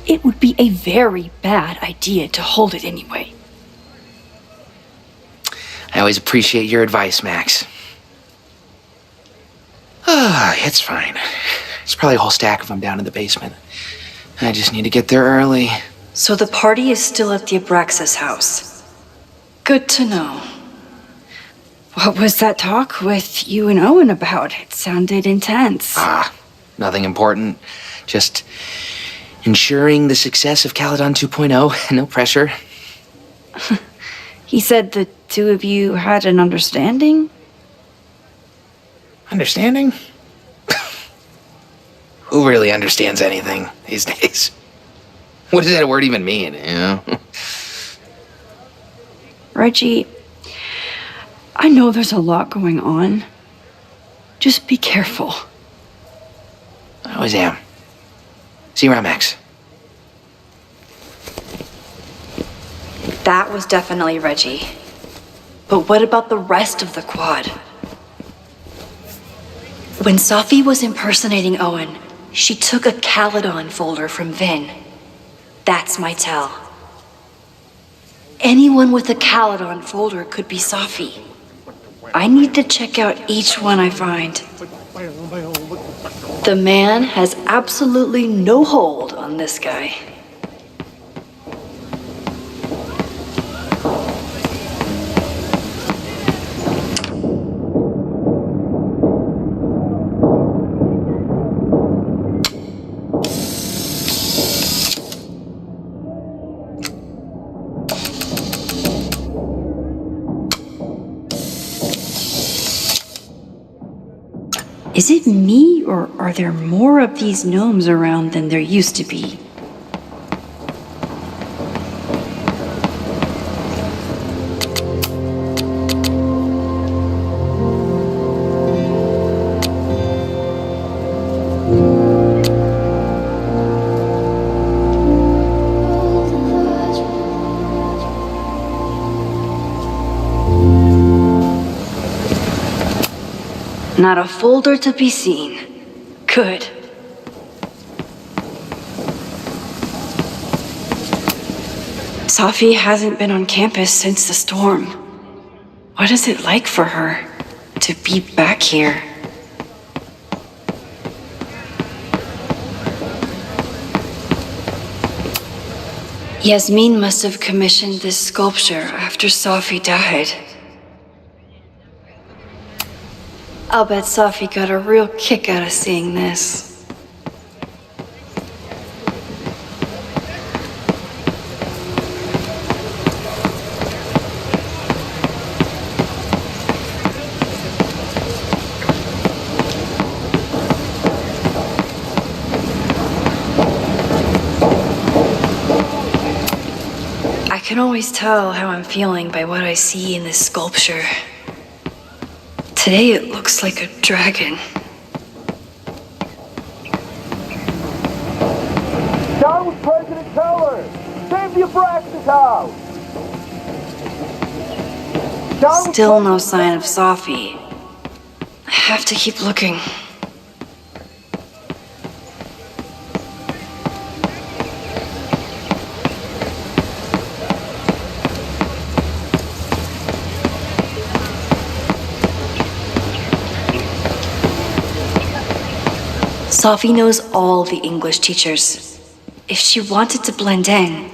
It would be a very bad idea to hold it anyway. I always appreciate your advice, Max. It's fine. It's probably a whole stack if I'm down in the basement. I just need to get there early. So the party is still at the Abraxas house. Good to know. What was that talk with you and Owen about? It sounded intense. Nothing important. Just ensuring the success of Caledon 2.0. No pressure. He said the two of you had an understanding? Understanding? Who really understands anything these days? What does that word even mean, you know? Reggie, I know there's a lot going on. Just be careful. I always am. See you around, Max. That was definitely Reggie. But what about the rest of the quad? When Sophie was impersonating Owen, she took a Caledon folder from Vin. That's my tell. Anyone with a Caledon folder could be Sophie. I need to check out each one I find. The man has absolutely no hold on this guy. Is it me, or are there more of these gnomes around than there used to be? Not a folder to be seen. Good. Sophie hasn't been on campus since the storm. What is it like for her to be back here? Yasmin must have commissioned this sculpture after Sophie died. I'll bet Sophie got a real kick out of seeing this. I can always tell how I'm feeling by what I see in this sculpture. Today it looks like a dragon. Down with President Keller! Save the Abraxas house! Still no sign of Sophie. I have to keep looking. Sophie knows all the English teachers. If she wanted to blend in,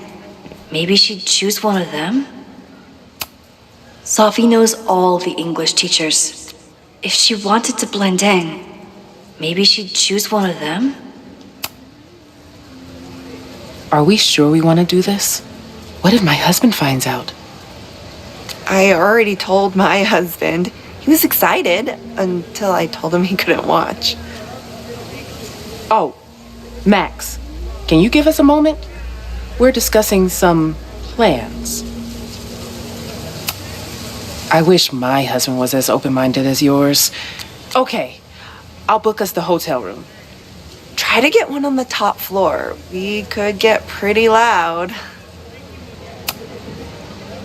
maybe she'd choose one of them? Sophie knows all the English teachers. If she wanted to blend in, maybe she'd choose one of them? Are we sure we want to do this? What if my husband finds out? I already told my husband. He was excited until I told him he couldn't watch. Oh, Max, can you give us a moment? We're discussing some plans. I wish my husband was as open-minded as yours. Okay, I'll book us the hotel room. Try to get one on the top floor. We could get pretty loud.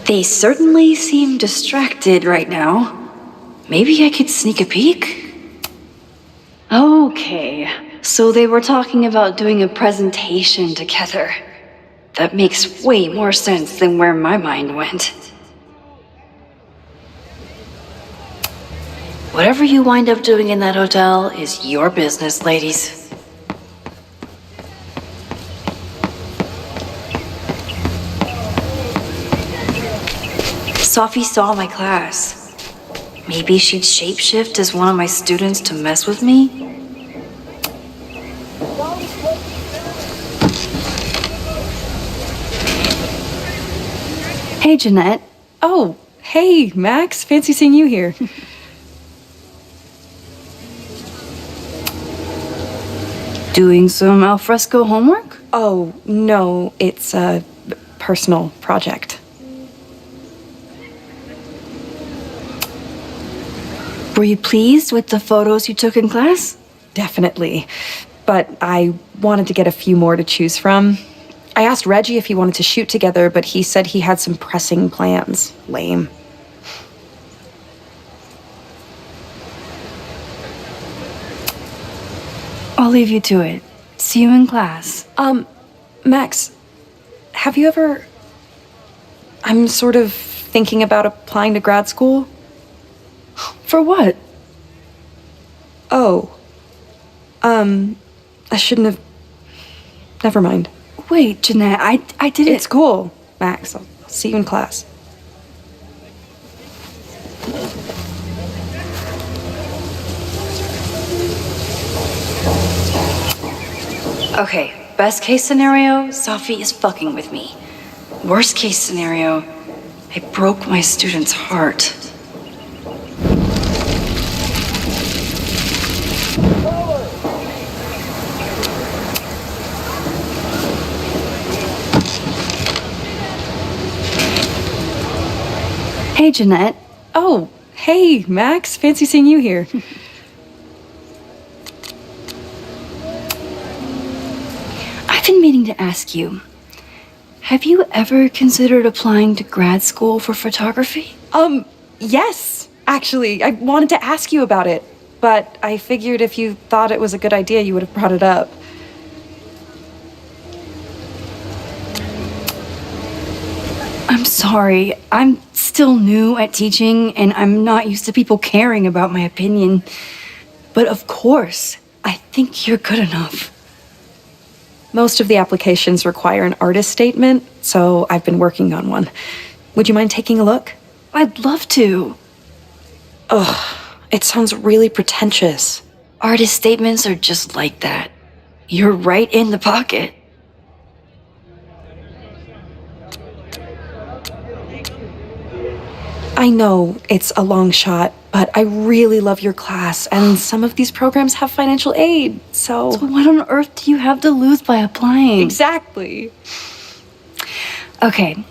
They certainly seem distracted right now. Maybe I could sneak a peek? Okay, so they were talking about doing a presentation together. That makes way more sense than where my mind went. Whatever you wind up doing in that hotel is your business, ladies. Sophie saw my class. Maybe she'd shapeshift as one of my students to mess with me? Hey, Jeanette. Oh, hey, Max. Fancy seeing you here. Doing some alfresco homework? Oh, no, it's a personal project. Were you pleased with the photos you took in class? Definitely. But I wanted to get a few more to choose from. I asked Reggie if he wanted to shoot together, but he said he had some pressing plans. Lame. I'll leave you to it. See you in class. Max, have you ever... I'm sort of thinking about applying to grad school. For what? Oh. I shouldn't have... Never mind. Wait, Jeanette, I didn't... It's cool, Max. I'll see you in class. Okay, best case scenario, Sophie is fucking with me. Worst case scenario, I broke my student's heart. Hey, Jeanette. Oh, hey, Max. Fancy seeing you here. I've been meaning to ask you, have you ever considered applying to grad school for photography? Yes, actually. I wanted to ask you about it, but I figured if you thought it was a good idea, you would have brought it up. I'm sorry. I'm still new at teaching, and I'm not used to people caring about my opinion. But of course, I think you're good enough. Most of the applications require an artist statement, so I've been working on one. Would you mind taking a look? I'd love to. Ugh, it sounds really pretentious. Artist statements are just like that. You're right in the pocket. I know it's a long shot, but I really love your class, and some of these programs have financial aid, so... So what on earth do you have to lose by applying? Exactly. Okay,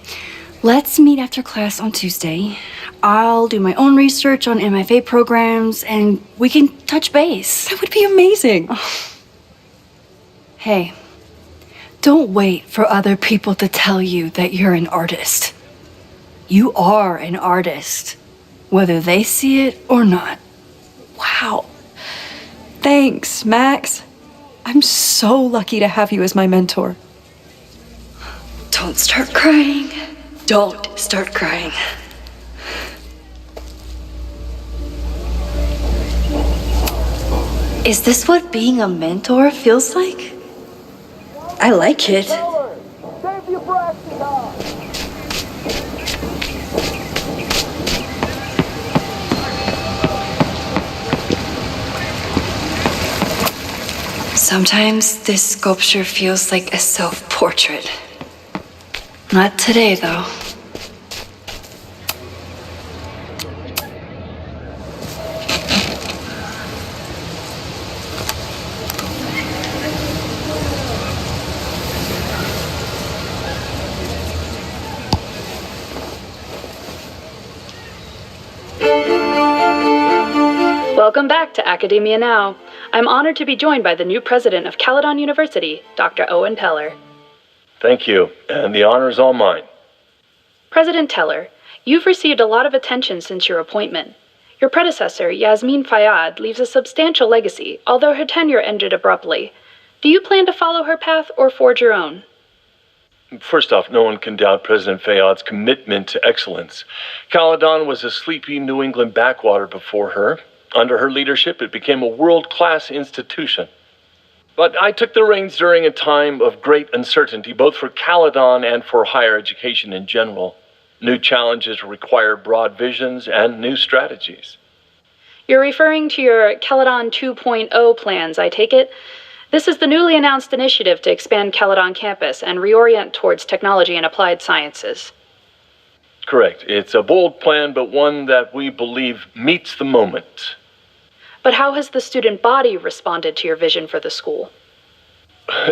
let's meet after class on Tuesday. I'll do my own research on MFA programs, and we can touch base. That would be amazing. Hey, don't wait for other people to tell you that you're an artist. You are an artist, whether they see it or not. Wow. Thanks, Max. I'm so lucky to have you as my mentor. Don't start crying. Don't start crying. Is this what being a mentor feels like? I like it. Teller, save the Abraxas car! Sometimes this sculpture feels like a self-portrait. Not today, though. Welcome back to Academia Now. I'm honored to be joined by the new president of Caledon University, Dr. Owen Teller. Thank you, and the honor is all mine. President Teller, you've received a lot of attention since your appointment. Your predecessor, Yasmin Fayyad, leaves a substantial legacy, although her tenure ended abruptly. Do you plan to follow her path or forge your own? First off, no one can doubt President Fayyad's commitment to excellence. Caledon was a sleepy New England backwater before her. Under her leadership, it became a world-class institution. But I took the reins during a time of great uncertainty, both for Caledon and for higher education in general. New challenges require broad visions and new strategies. You're referring to your Caledon 2.0 plans, I take it? This is the newly announced initiative to expand Caledon campus and reorient towards technology and applied sciences. Correct. It's a bold plan, but one that we believe meets the moment. But how has the student body responded to your vision for the school?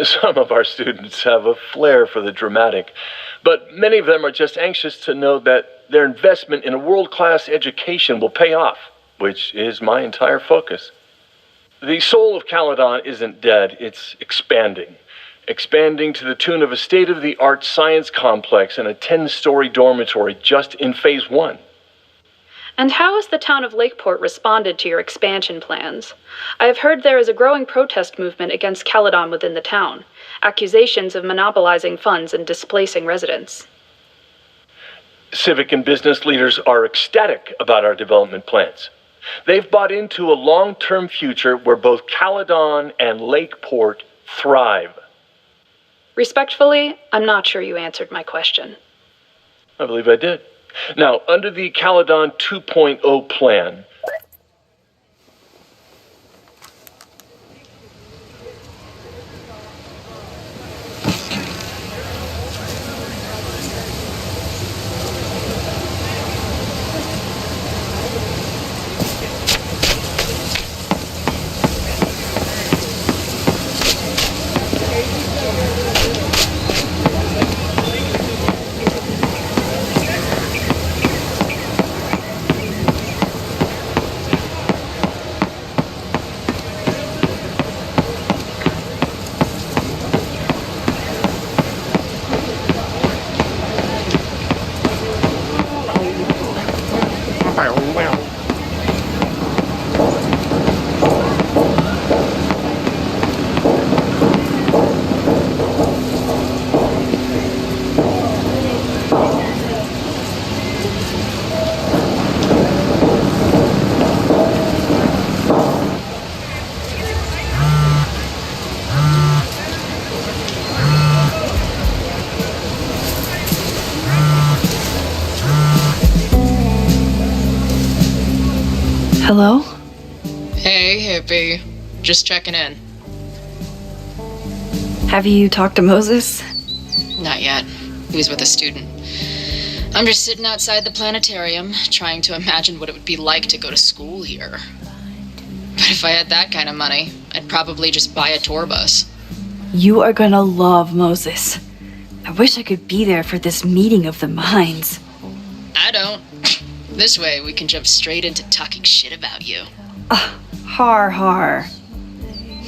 Some of our students have a flair for the dramatic, but many of them are just anxious to know that their investment in a world-class education will pay off, which is my entire focus. The soul of Caledon isn't dead, it's expanding. Expanding to the tune of a state-of-the-art science complex and a 10-story dormitory just in phase 1. And how has the town of Lakeport responded to your expansion plans? I have heard there is a growing protest movement against Caledon within the town, accusations of monopolizing funds and displacing residents. Civic and business leaders are ecstatic about our development plans. They've bought into a long-term future where both Caledon and Lakeport thrive. Respectfully, I'm not sure you answered my question. I believe I did. Now, under the Caledon 2.0 plan, Hello? Hey, hippie. Just checking in. Have you talked to Moses? Not yet. He was with a student. I'm just sitting outside the planetarium, trying to imagine what it would be like to go to school here. But if I had that kind of money, I'd probably just buy a tour bus. You are gonna love Moses. I wish I could be there for this meeting of the minds. I don't. This way, we can jump straight into talking shit about you. Har.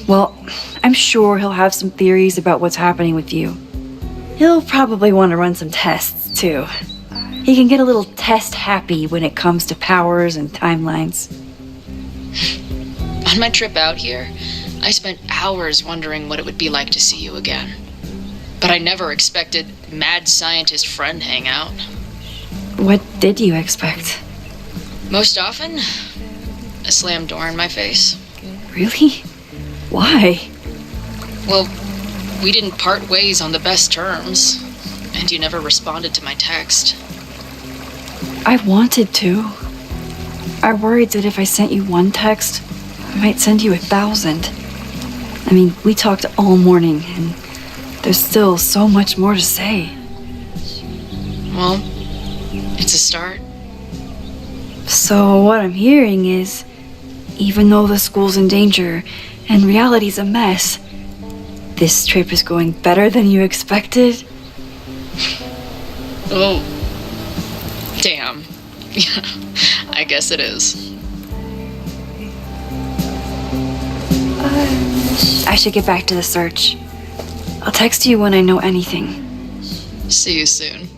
Well, I'm sure he'll have some theories about what's happening with you. He'll probably want to run some tests, too. He can get a little test happy when it comes to powers and timelines. On my trip out here, I spent hours wondering what it would be like to see you again. But I never expected mad scientist friend hangout. What did you expect? Most often, a slammed door in my face. Really? Why? Well, we didn't part ways on the best terms, and you never responded to my text. I wanted to. I worried that if I sent you one text, I might send you 1,000. I mean, we talked all morning, and there's still so much more to say. Well, it's a start. So what I'm hearing is, even though the school's in danger and reality's a mess, this trip is going better than you expected? Oh, damn. Yeah, I guess it is. I should get back to the search. I'll text you when I know anything. See you soon.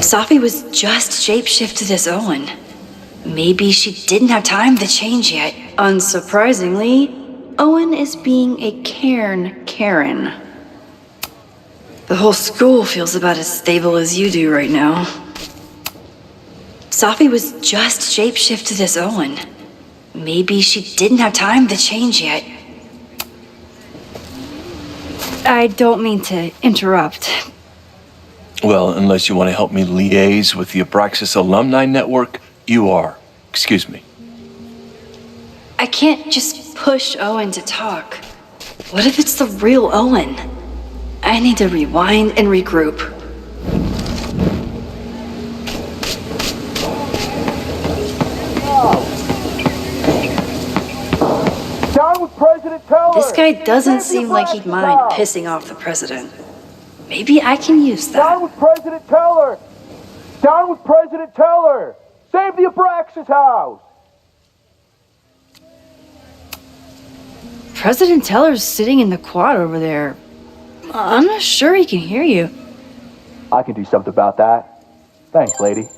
Sophie was just shapeshifted as Owen. Maybe she didn't have time to change yet. Unsurprisingly, Owen is being a Cairn Karen. The whole school feels about as stable as you do right now. Sophie was just shapeshifted as Owen. Maybe she didn't have time to change yet. I don't mean to interrupt. Well, unless you want to help me liaise with the Abraxas Alumni Network, you are. Excuse me. I can't just push Owen to talk. What if it's the real Owen? I need to rewind and regroup. Down with President Teller! This guy doesn't seem like he'd mind pissing off the president. Maybe I can use that. Down with President Teller! Down with President Teller! Save the Abraxas house! President Teller's sitting in the quad over there. I'm not sure he can hear you. I can do something about that. Thanks, lady.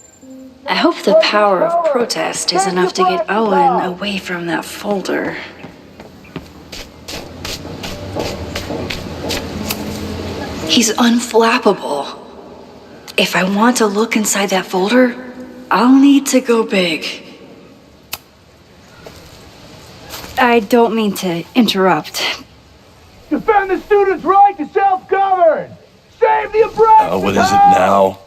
I hope the power of protest is enough to get Owen away from that folder. He's unflappable. If I want to look inside that folder, I'll need to go big. I don't mean to interrupt. Defend the students' right to self-govern! Save the Abraxas What is it now?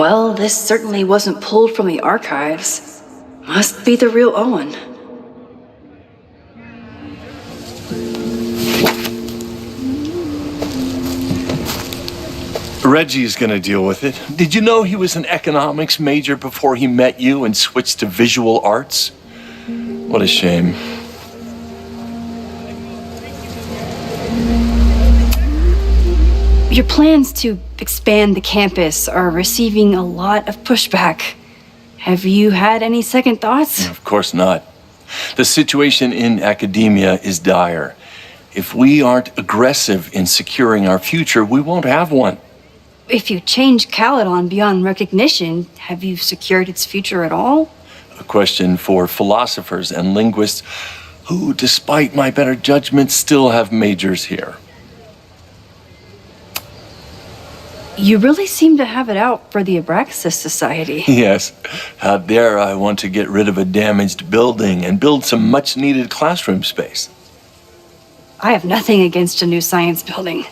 Well, this certainly wasn't pulled from the archives. Must be the real Owen. Reggie's gonna deal with it. Did you know he was an economics major before he met you and switched to visual arts? What a shame. Your plans to expand the campus are receiving a lot of pushback. Have you had any second thoughts? Of course not. The situation in academia is dire. If we aren't aggressive in securing our future, we won't have one. If you change Caledon beyond recognition, have you secured its future at all? A question for philosophers and linguists who, despite my better judgment, still have majors here. You really seem to have it out for the Abraxas Society. Yes, out there I want to get rid of a damaged building and build some much-needed classroom space. I have nothing against a new science building.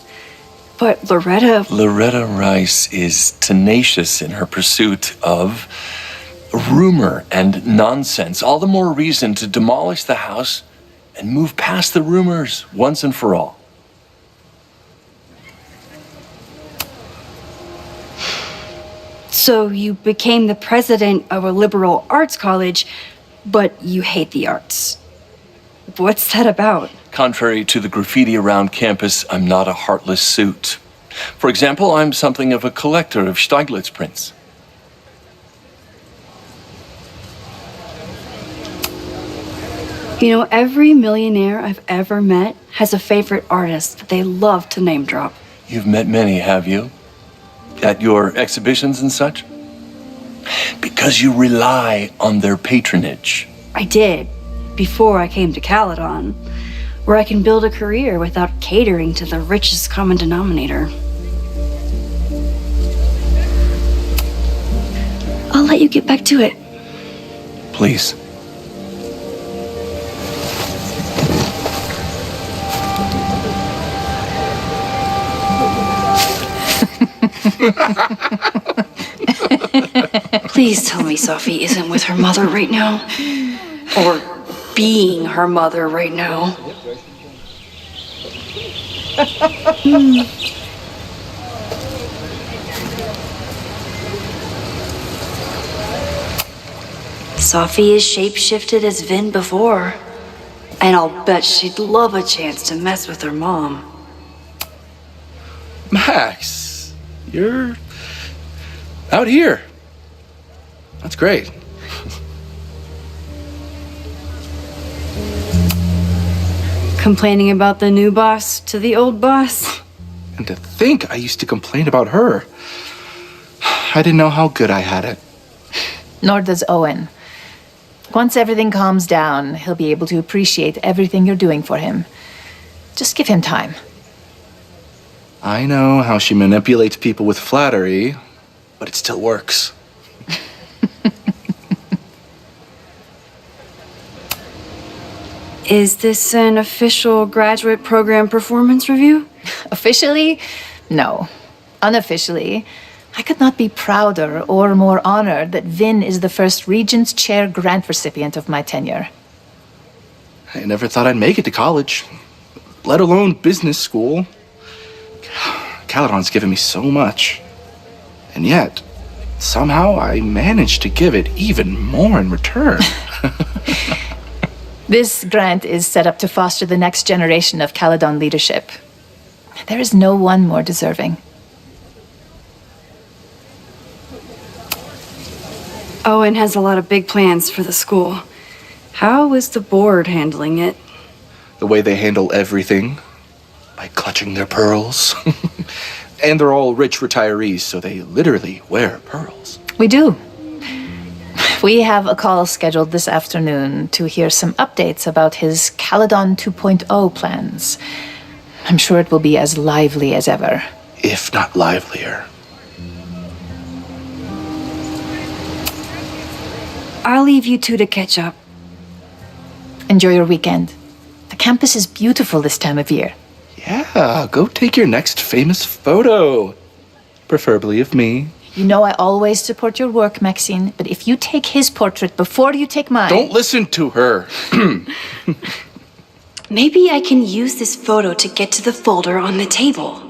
But Loretta Rice is tenacious in her pursuit of rumor and nonsense. All the more reason to demolish the house and move past the rumors once and for all. So you became the president of a liberal arts college, but you hate the arts. What's that about? Contrary to the graffiti around campus, I'm not a heartless suit. For example, I'm something of a collector of Stieglitz prints. You know, every millionaire I've ever met has a favorite artist that they love to name drop. You've met many, have you? At your exhibitions and such? Because you rely on their patronage. I did, before I came to Caledon, where I can build a career without catering to the richest common denominator. I'll let you get back to it. Please. Please tell me Sophie isn't with her mother right now. Or being her mother right now. Sophie is shapeshifted as Vin before. And I'll bet she'd love a chance to mess with her mom. Max, you're out here. That's great. Complaining about the new boss to the old boss? And to think I used to complain about her. I didn't know how good I had it. Nor does Owen. Once everything calms down, he'll be able to appreciate everything you're doing for him. Just give him time. I know how she manipulates people with flattery, but it still works. Is this an official graduate program performance review? Officially? No. Unofficially, I could not be prouder or more honored that Vin is the first Regent's Chair grant recipient of my tenure. I never thought I'd make it to college, let alone business school. Caledon's given me so much. And yet, somehow I managed to give it even more in return. This grant is set up to foster the next generation of Caledon leadership. There is no one more deserving. Owen has a lot of big plans for the school. How is the board handling it? The way they handle everything, by clutching their pearls. And they're all rich retirees, so they literally wear pearls. We do. We have a call scheduled this afternoon to hear some updates about his Caledon 2.0 plans. I'm sure it will be as lively as ever. If not livelier. I'll leave you two to catch up. Enjoy your weekend. The campus is beautiful this time of year. Yeah, go take your next famous photo. Preferably of me. You know I always support your work, Maxine, but if you take his portrait before you take mine... Don't listen to her. Maybe I can use this photo to get to the folder on the table.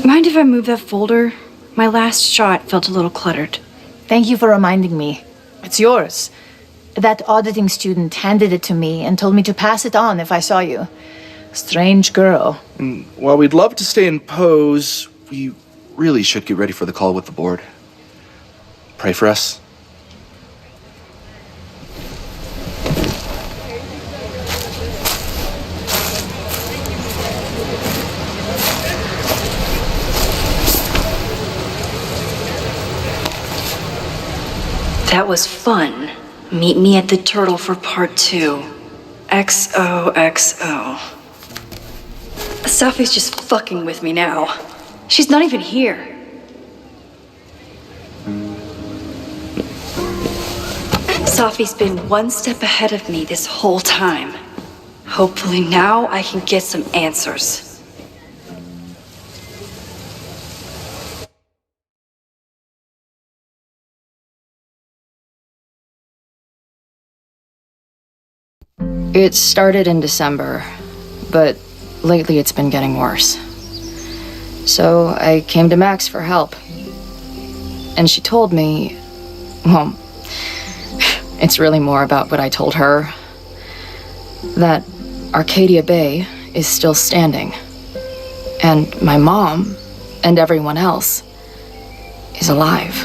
Mind if I move that folder? My last shot felt a little cluttered. Thank you for reminding me. It's yours. That auditing student handed it to me and told me to pass it on if I saw you. Strange girl. And while we'd love to stay in pose, we really should get ready for the call with the board. Pray for us. That was fun. Meet me at the Turtle for part 2. XOXO. Safi's just fucking with me now. She's not even here. Safi's been one step ahead of me this whole time. Hopefully now I can get some answers. It started in December, but lately it's been getting worse. So I came to Max for help. And she told me, well, it's really more about what I told her, that Arcadia Bay is still standing. And my mom and everyone else is alive.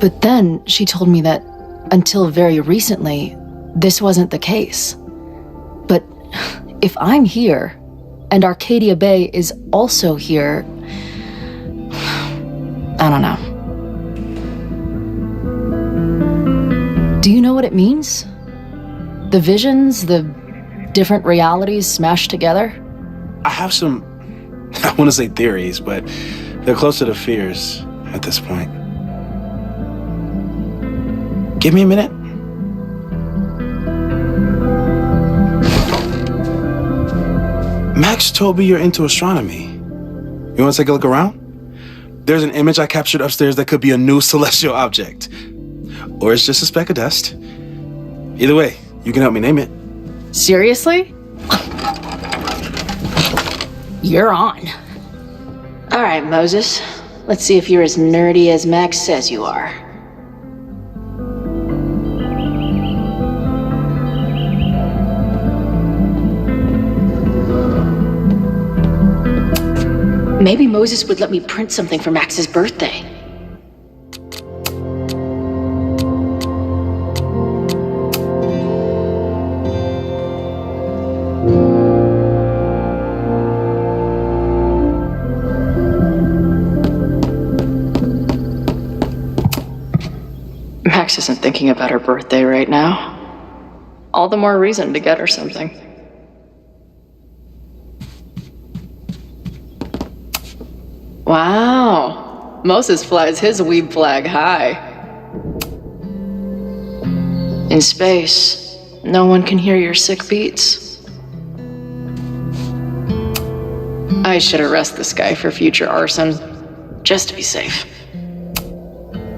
But then she told me that until very recently, this wasn't the case. But if I'm here, and Arcadia Bay is also here, I don't know. Do you know what it means? The visions, the different realities smashed together? I have some, I want to say theories, but they're closer to fears at this point. Give me a minute. Max told me you're into astronomy. You want to take a look around? There's an image I captured upstairs that could be a new celestial object. Or it's just a speck of dust. Either way, you can help me name it. Seriously? You're on. All right, Moses. Let's see if you're as nerdy as Max says you are. Maybe Moses would let me print something for Max's birthday. Max isn't thinking about her birthday right now. All the more reason to get her something. Wow, Moses flies his weeb flag high. In space, no one can hear your sick beats. I should arrest this guy for future arson, just to be safe.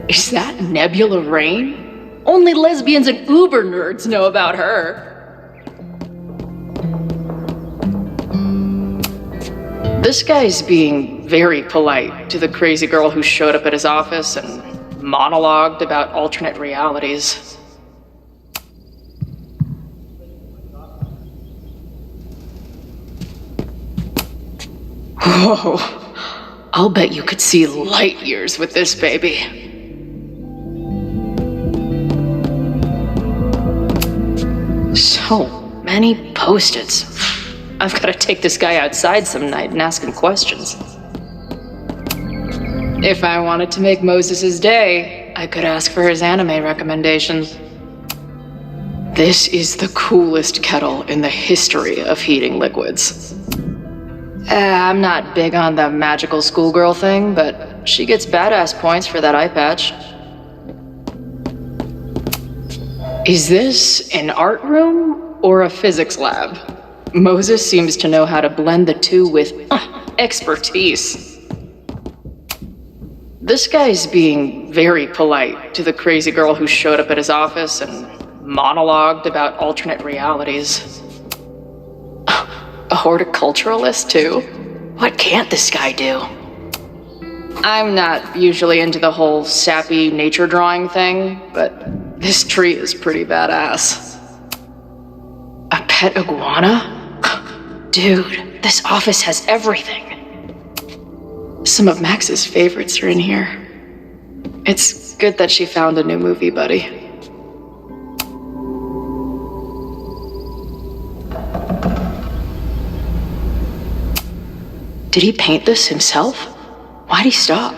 Is that Nebula Rain? Only lesbians and uber nerds know about her. This guy's being very polite to the crazy girl who showed up at his office and monologued about alternate realities. Whoa, I'll bet you could see light years with this baby. So many Post-its. I've got to take this guy outside some night and ask him questions. If I wanted to make Moses' day, I could ask for his anime recommendations. This is the coolest kettle in the history of heating liquids. I'm not big on the magical schoolgirl thing, but she gets badass points for that eye patch. Is this an art room or a physics lab? Moses seems to know how to blend the two with expertise. This guy's being very polite to the crazy girl who showed up at his office and monologued about alternate realities. A horticulturalist, too? What can't this guy do? I'm not usually into the whole sappy nature drawing thing, but this tree is pretty badass. A pet iguana? Dude, this office has everything. Some of Max's favorites are in here. It's good that she found a new movie buddy. Did he paint this himself? Why'd he stop?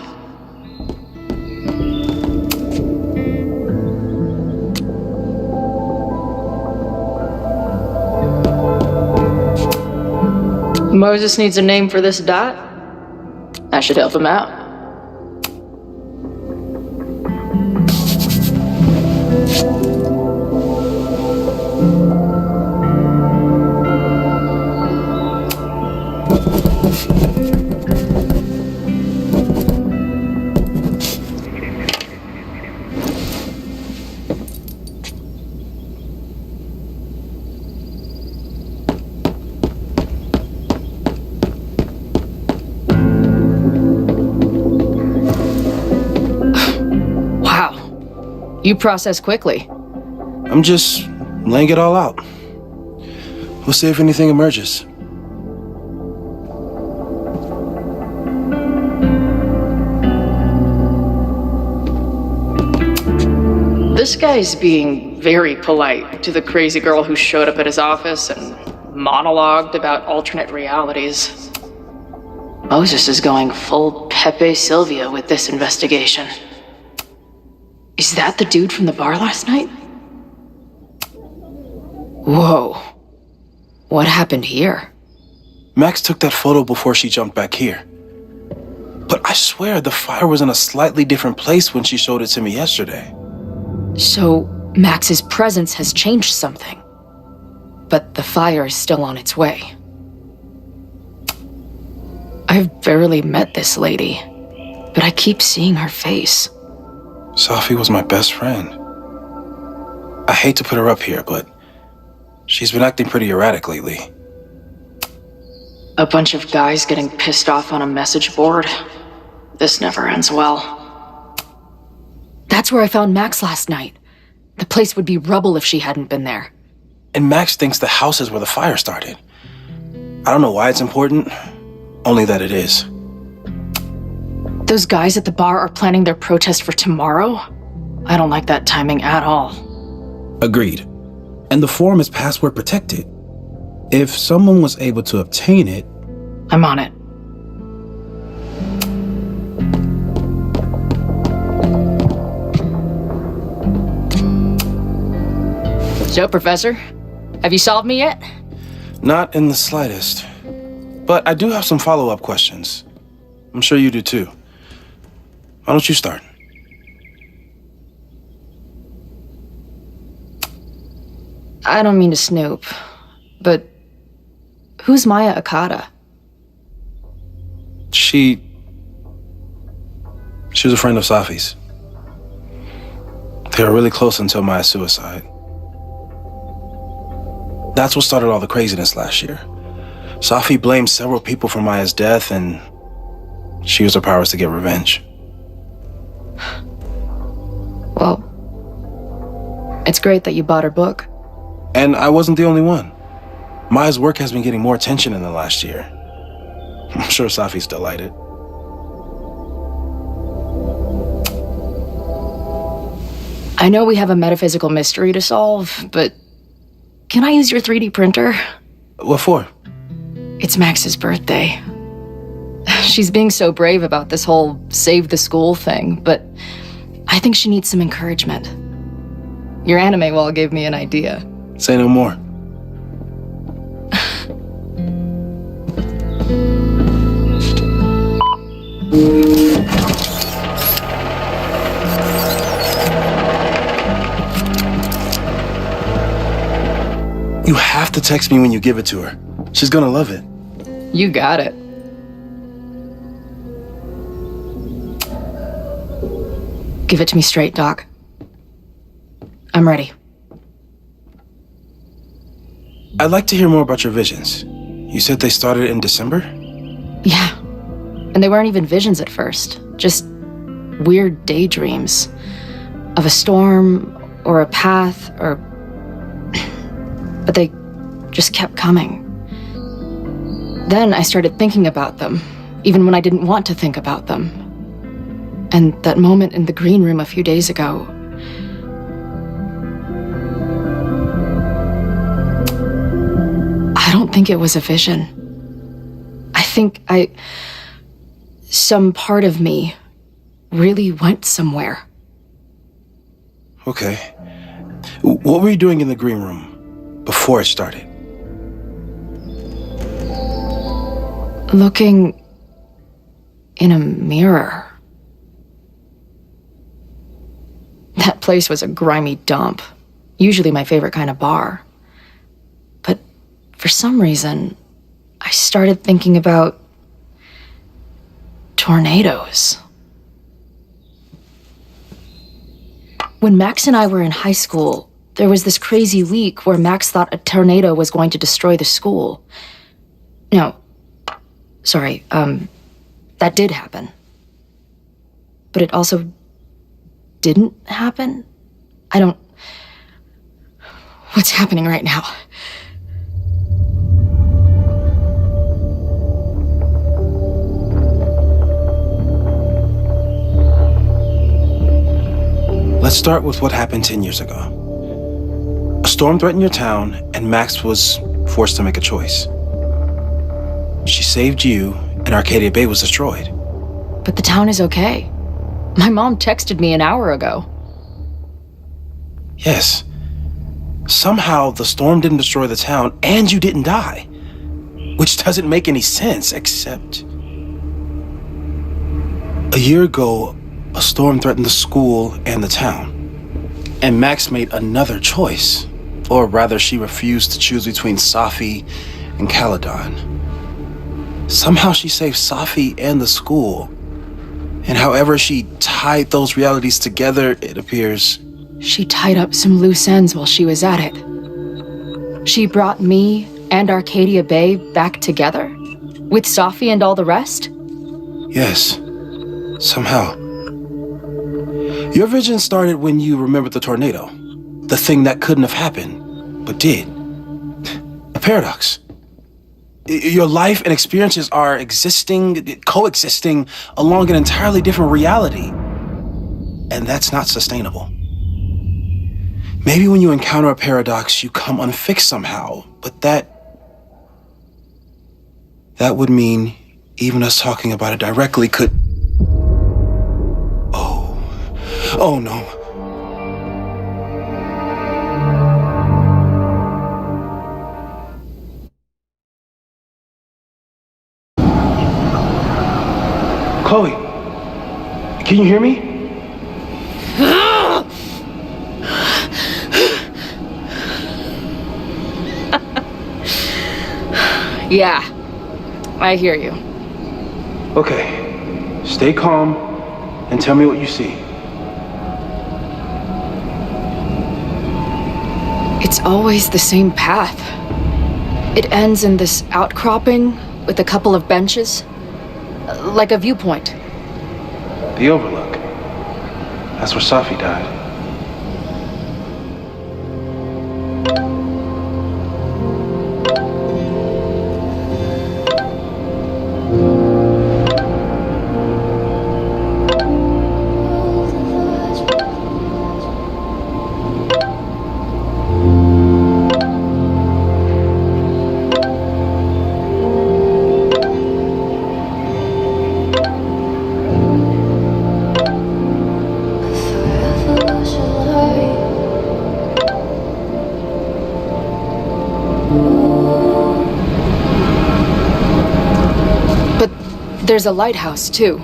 Moses needs a name for this dot. That should help him out. You process quickly. I'm just laying it all out. We'll see if anything emerges. This guy's being very polite to the crazy girl who showed up at his office and monologued about alternate realities. Moses is going full Pepe Silvia with this investigation. Is that the dude from the bar last night? Whoa. What happened here? Max took that photo before she jumped back here. But I swear the fire was in a slightly different place when she showed it to me yesterday. So, Max's presence has changed something. But the fire is still on its way. I've barely met this lady, but I keep seeing her face. Safi was my best friend. I hate to put her up here, but she's been acting pretty erratic lately. A bunch of guys getting pissed off on a message board. This never ends well. That's where I found Max last night. The place would be rubble if she hadn't been there. And Max thinks the house is where the fire started. I don't know why it's important, only that it is. Those guys at the bar are planning their protest for tomorrow? I don't like that timing at all. Agreed. And the forum is password protected. If someone was able to obtain it... I'm on it. So, Professor, have you solved me yet? Not in the slightest. But I do have some follow-up questions. I'm sure you do too. Why don't you start? I don't mean to snoop, but who's Maya Akata? She was a friend of Safi's. They were really close until Maya's suicide. That's what started all the craziness last year. Safi blamed several people for Maya's death, and she used her powers to get revenge. Well, it's great that you bought her book. And I wasn't the only one. Maya's work has been getting more attention in the last year. I'm sure Safi's delighted. I know we have a metaphysical mystery to solve, but can I use your 3D printer? What for? It's Max's birthday. She's being so brave about this whole save the school thing, but I think she needs some encouragement. Your anime wall gave me an idea. Say no more. You have to text me when you give it to her. She's gonna love it. You got it. Give it to me straight, Doc. I'm ready. I'd like to hear more about your visions. You said they started in December? Yeah. And they weren't even visions at first. Just weird daydreams. Of a storm, or a path, or... But they just kept coming. Then I started thinking about them, even when I didn't want to think about them. And that moment in the green room a few days ago... I don't think it was a vision. I think some part of me really went somewhere. Okay. What were you doing in the green room before it started? looking in a mirror. That place was a grimy dump, usually my favorite kind of bar. But for some reason, I started thinking about tornadoes. When Max and I were in high school, there was this crazy week where Max thought a tornado was going to destroy the school. No, sorry, that did happen. But it also didn't happen? What's happening right now? Let's start with what happened 10 years ago. A storm threatened your town, and Max was forced to make a choice. She saved you, and Arcadia Bay was destroyed. But the town is okay. My mom texted me an hour ago. Yes. Somehow the storm didn't destroy the town, and you didn't die. Which doesn't make any sense, except... A year ago, a storm threatened the school and the town. And Max made another choice. Or rather, she refused to choose between Safi and Caledon. Somehow she saved Safi and the school. And however she tied those realities together, it appears... She tied up some loose ends while she was at it. She brought me and Arcadia Bay back together? With Safi and all the rest? Yes. Somehow. Your vision started when you remembered the tornado. The thing that couldn't have happened, but did. A paradox. Your life and experiences are coexisting along an entirely different reality. And that's not sustainable. Maybe when you encounter a paradox, you come unfixed somehow, but that would mean even us talking about it directly could... Oh no. Chloe, can you hear me? Yeah, I hear you. Okay, stay calm and tell me what you see. It's always the same path. It ends in this outcropping with a couple of benches, like a viewpoint. The Overlook. That's where Safi died. There's a lighthouse, too.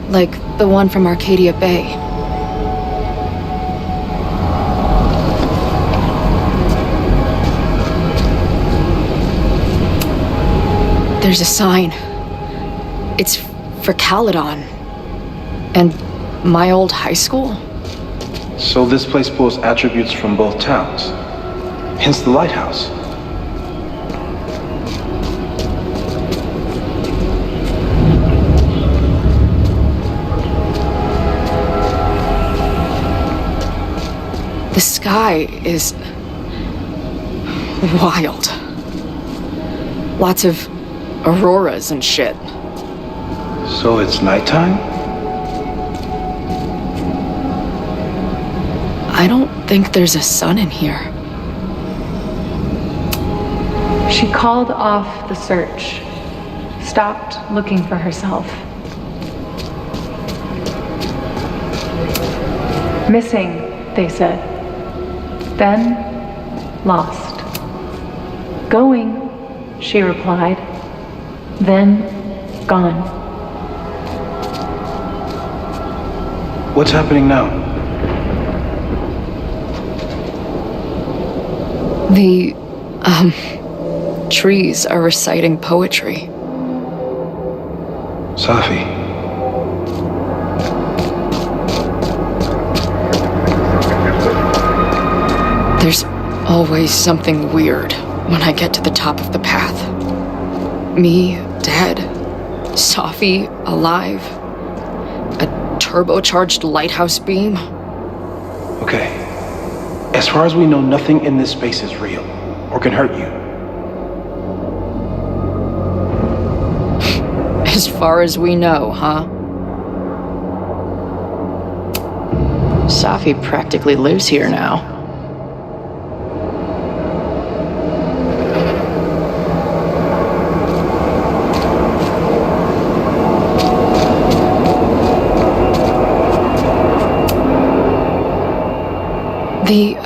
Like the one from Arcadia Bay. There's a sign. It's for Caledon. And my old high school. So this place pulls attributes from both towns. Hence the lighthouse. The sky is wild. Lots of auroras and shit. So it's nighttime? I don't think there's a sun in here. She called off the search, stopped looking for herself. Missing, they said. Then, lost. Going, she replied. then gone. What's happening now? The, trees are reciting poetry. Safi. There's always something weird when I get to the top of the path. Me, dead. Safi, alive. A turbocharged lighthouse beam. Okay. As far as we know, nothing in this space is real or can hurt you. As far as we know, huh? Safi practically lives here now. The,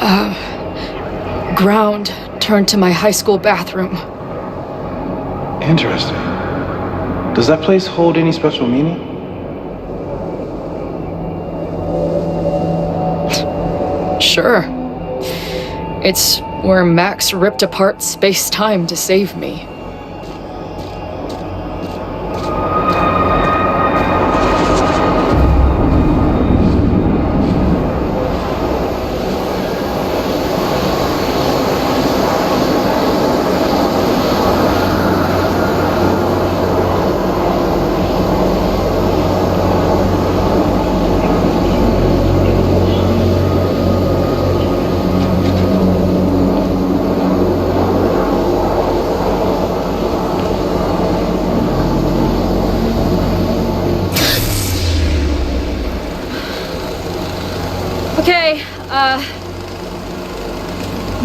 ground turned to my high school bathroom. Interesting. Does that place hold any special meaning? Sure. It's where Max ripped apart space-time to save me. Okay,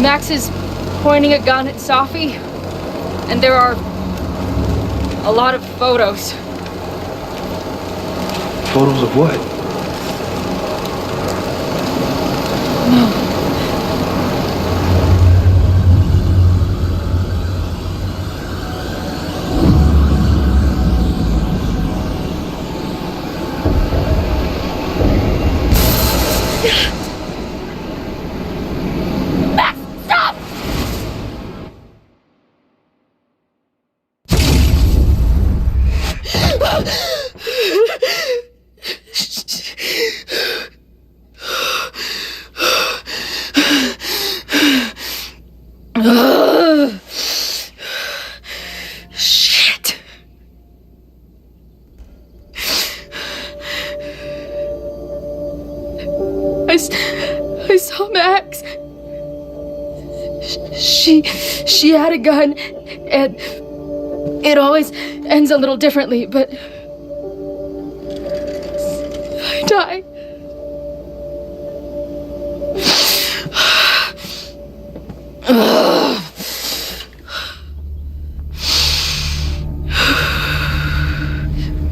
Max is pointing a gun at Safi, and there are a lot of photos. Photos of what? Shit. I saw Max. She had a gun, and it always ends a little differently, but I die.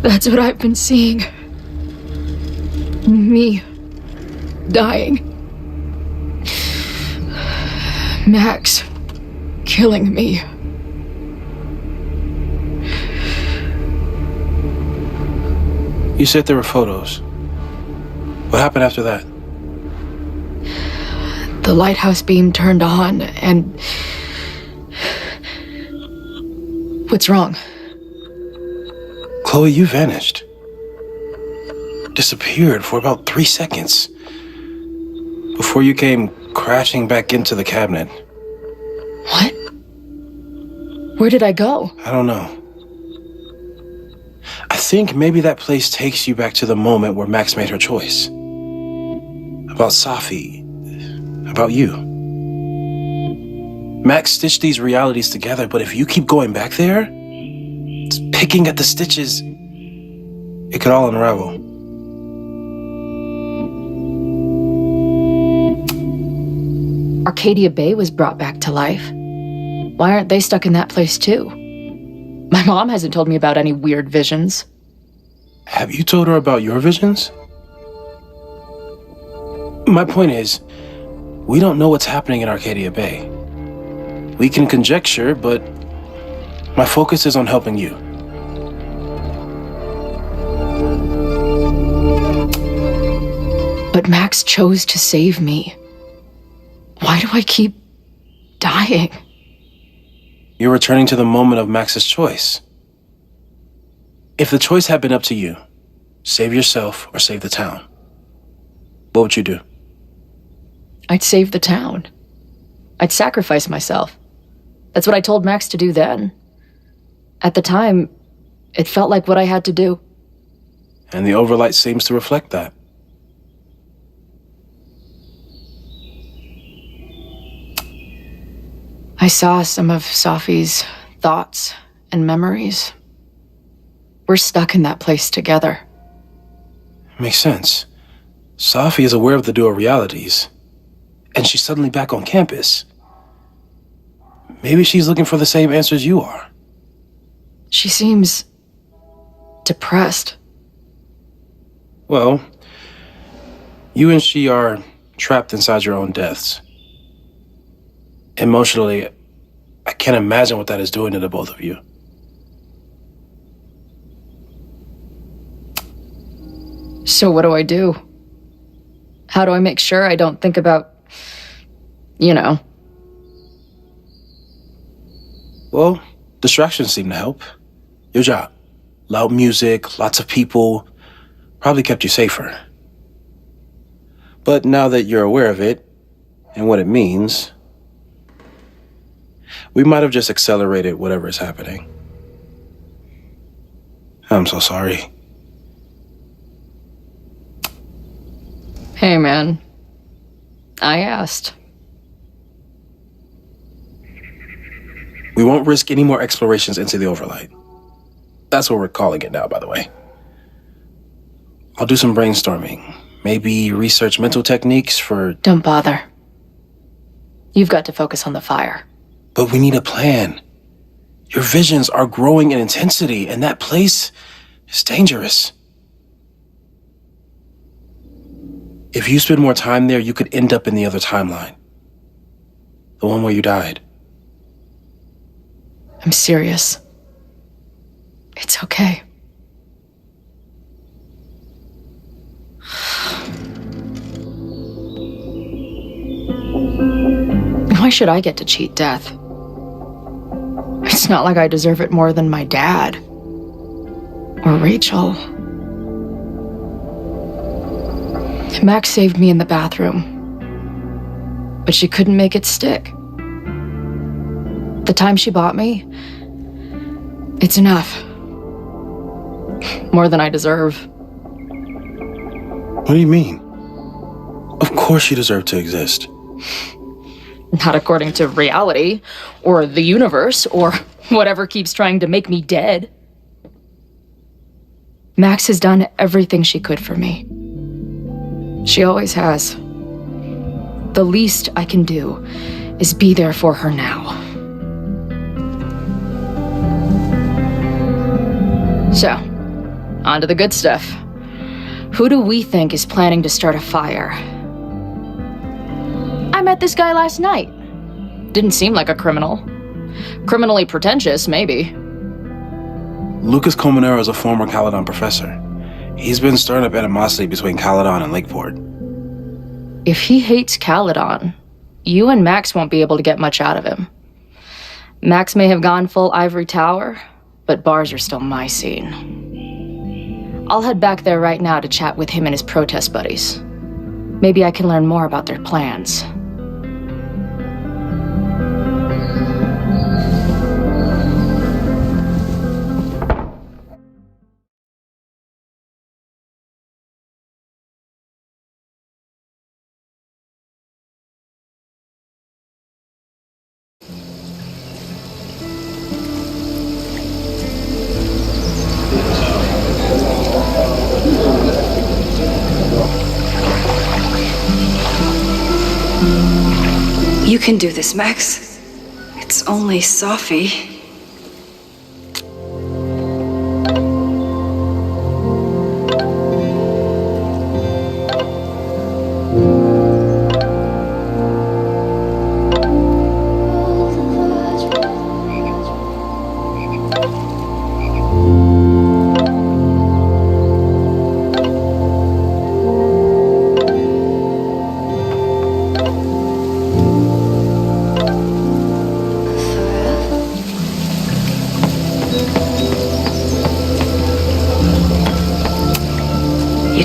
That's what I've been seeing. Me dying. Max killing me. You said there were photos. What happened after that? The lighthouse beam turned on, and... What's wrong? Chloe, you vanished. Disappeared for about 3 seconds. Before you came crashing back into the cabinet. What? Where did I go? I don't know. I think maybe that place takes you back to the moment where Max made her choice. About Safi. About you. Max stitched these realities together, but if you keep going back there, picking at the stitches, it could all unravel. Arcadia Bay was brought back to life. Why aren't they stuck in that place too? My mom hasn't told me about any weird visions. Have you told her about your visions? My point is, we don't know what's happening in Arcadia Bay. We can conjecture, but my focus is on helping you. But Max chose to save me. Why do I keep dying? You're returning to the moment of Max's choice. If the choice had been up to you, save yourself or save the town, what would you do? I'd save the town. I'd sacrifice myself. That's what I told Max to do then. At the time, it felt like what I had to do. And the overlight seems to reflect that. I saw some of Safi's thoughts and memories. We're stuck in that place together. Makes sense. Safi is aware of the dual realities, and she's suddenly back on campus. Maybe she's looking for the same answers you are. She seems depressed. Well, you and she are trapped inside your own deaths. Emotionally, I can't imagine what that is doing to the both of you. So what do I do? How do I make sure I don't think about, Well, distractions seem to help. Your job. Loud music, lots of people, probably kept you safer. But now that you're aware of it, and what it means, we might have just accelerated whatever is happening. I'm so sorry. Hey, man. I asked. We won't risk any more explorations into the overlight. That's what we're calling it now, by the way. I'll do some brainstorming. Maybe research mental techniques for... Don't bother. You've got to focus on the fire. But we need a plan. Your visions are growing in intensity, and that place is dangerous. If you spend more time there, you could end up in the other timeline. The one where you died. I'm serious. It's okay. Why should I get to cheat death? It's not like I deserve it more than my dad. Or Rachel. Max saved me in the bathroom. But she couldn't make it stick. The time she bought me, it's enough. More than I deserve. What do you mean? Of course you deserve to exist. Not according to reality, or the universe, or whatever keeps trying to make me dead. Max has done everything she could for me. She always has. The least I can do is be there for her now. So, on to the good stuff. Who do we think is planning to start a fire? I met this guy last night. Didn't seem like a criminal. Criminally pretentious, maybe. Lucas Colmenero is a former Caledon professor. He's been stirring up animosity between Caledon and Lakeport. If he hates Caledon, you and Max won't be able to get much out of him. Max may have gone full ivory tower, but bars are still my scene. I'll head back there right now to chat with him and his protest buddies. Maybe I can learn more about their plans. You can do this, Max. It's only Safi.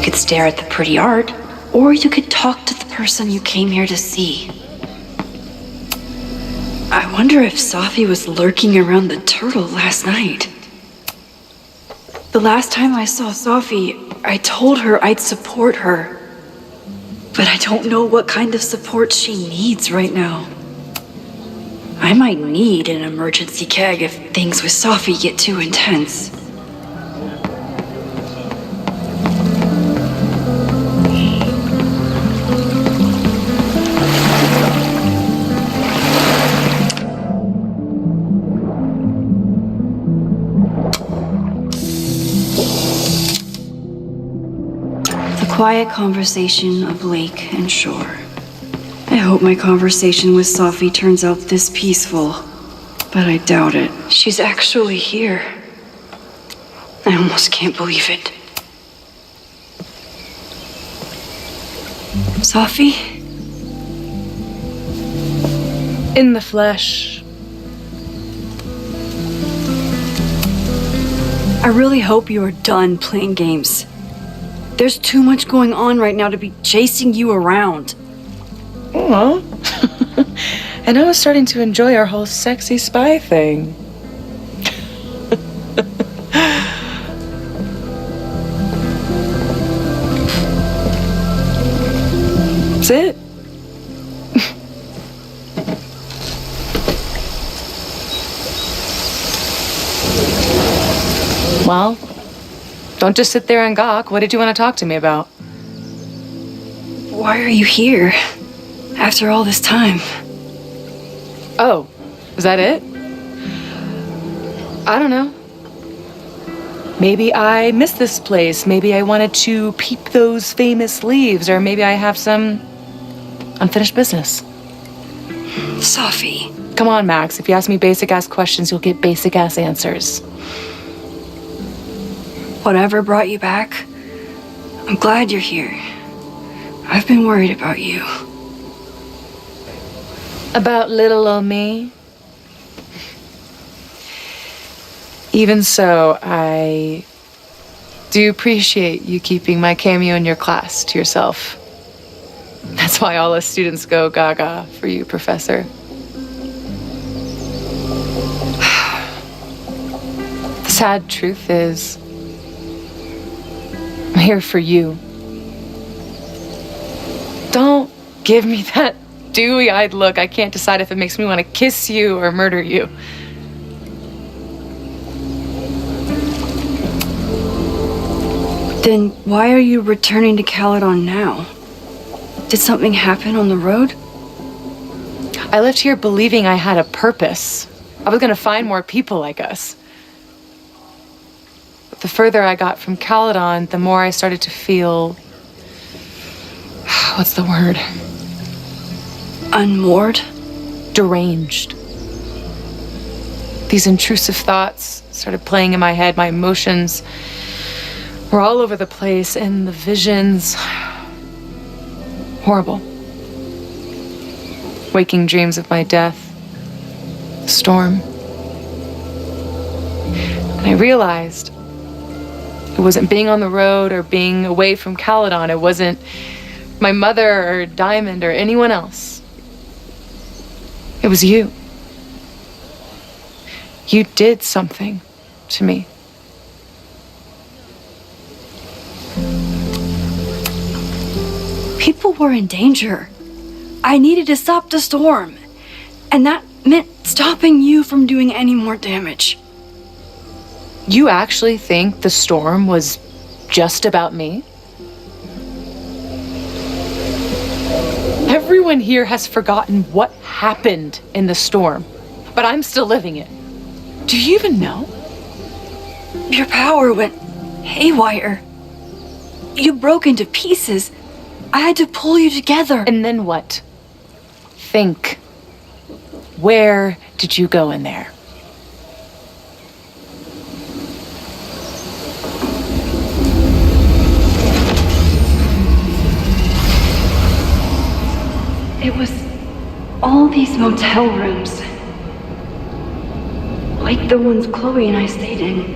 could stare at the pretty art, or you could talk to the person you came here to see. I wonder if Safi was lurking around the turtle last night. The last time I saw Safi, I told her I'd support her. But I don't know what kind of support she needs right now. I might need an emergency keg if things with Safi get too intense. Quiet conversation of lake and shore. I hope my conversation with Safi turns out this peaceful, but I doubt it. She's actually here. I almost can't believe it. Safi? In the flesh. I really hope you are done playing games. There's too much going on right now to be chasing you around. Aw. And I was starting to enjoy our whole sexy spy thing. That's it. Well, don't just sit there and gawk. What did you want to talk to me about? Why are you here? After all this time? Oh, is that it? I don't know. Maybe I miss this place. Maybe I wanted to peep those famous leaves, or maybe I have some unfinished business. Safi. Come on, Max. If you ask me basic-ass questions, you'll get basic-ass answers. Whatever brought you back, I'm glad you're here. I've been worried about you. About little old me? Even so, I do appreciate you keeping my cameo in your class to yourself. That's why all us students go gaga for you, Professor. The sad truth is, I'm here for you. Don't give me that dewy-eyed look. I can't decide if it makes me want to kiss you or murder you. Then why are you returning to Caledon now? Did something happen on the road? I left here believing I had a purpose. I was gonna find more people like us. But the further I got from Caledon, the more I started to feel... what's the word? Unmoored? Deranged. These intrusive thoughts started playing in my head. My emotions were all over the place, and the visions... horrible. Waking dreams of my death. The storm. And I realized it wasn't being on the road or being away from Caledon. It wasn't my mother or Diamond or anyone else. It was you. You did something to me. People were in danger. I needed to stop the storm. And that meant stopping you from doing any more damage. You actually think the storm was just about me? Everyone here has forgotten what happened in the storm, but I'm still living it. Do you even know? Your power went haywire. You broke into pieces. I had to pull you together. And then what? Think. Where did you go in there? It was all these motel rooms. Like the ones Chloe and I stayed in.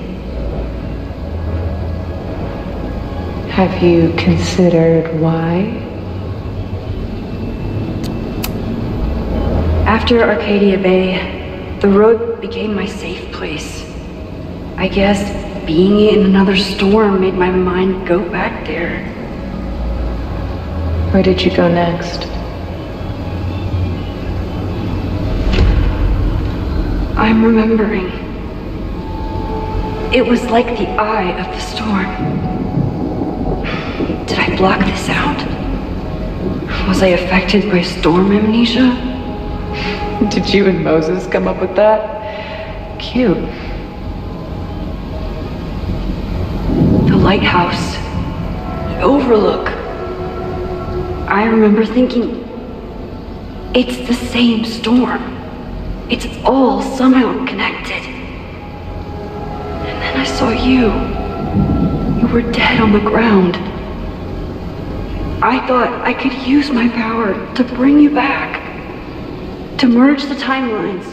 Have you considered why? After Arcadia Bay, the road became my safe place. I guess being in another storm made my mind go back there. Where did you go next? I'm remembering. It was like the eye of the storm. Did I block this out? Was I affected by storm amnesia? Did you and Moses come up with that? Cute. The lighthouse. The overlook. I remember thinking, it's the same storm. It's all somehow connected. And then I saw you. You were dead on the ground. I thought I could use my power to bring you back. To merge the timelines.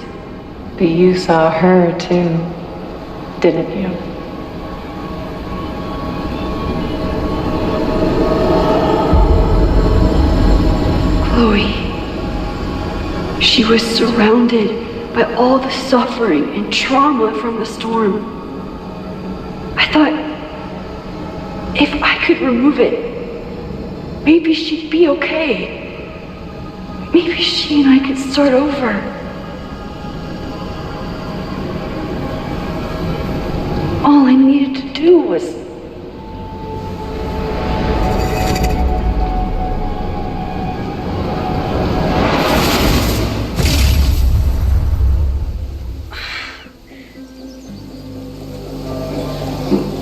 But you saw her too, didn't you? Chloe. She was surrounded by all the suffering and trauma from the storm. I thought, if I could remove it, maybe she'd be okay. Maybe she and I could start over. All I needed to do was...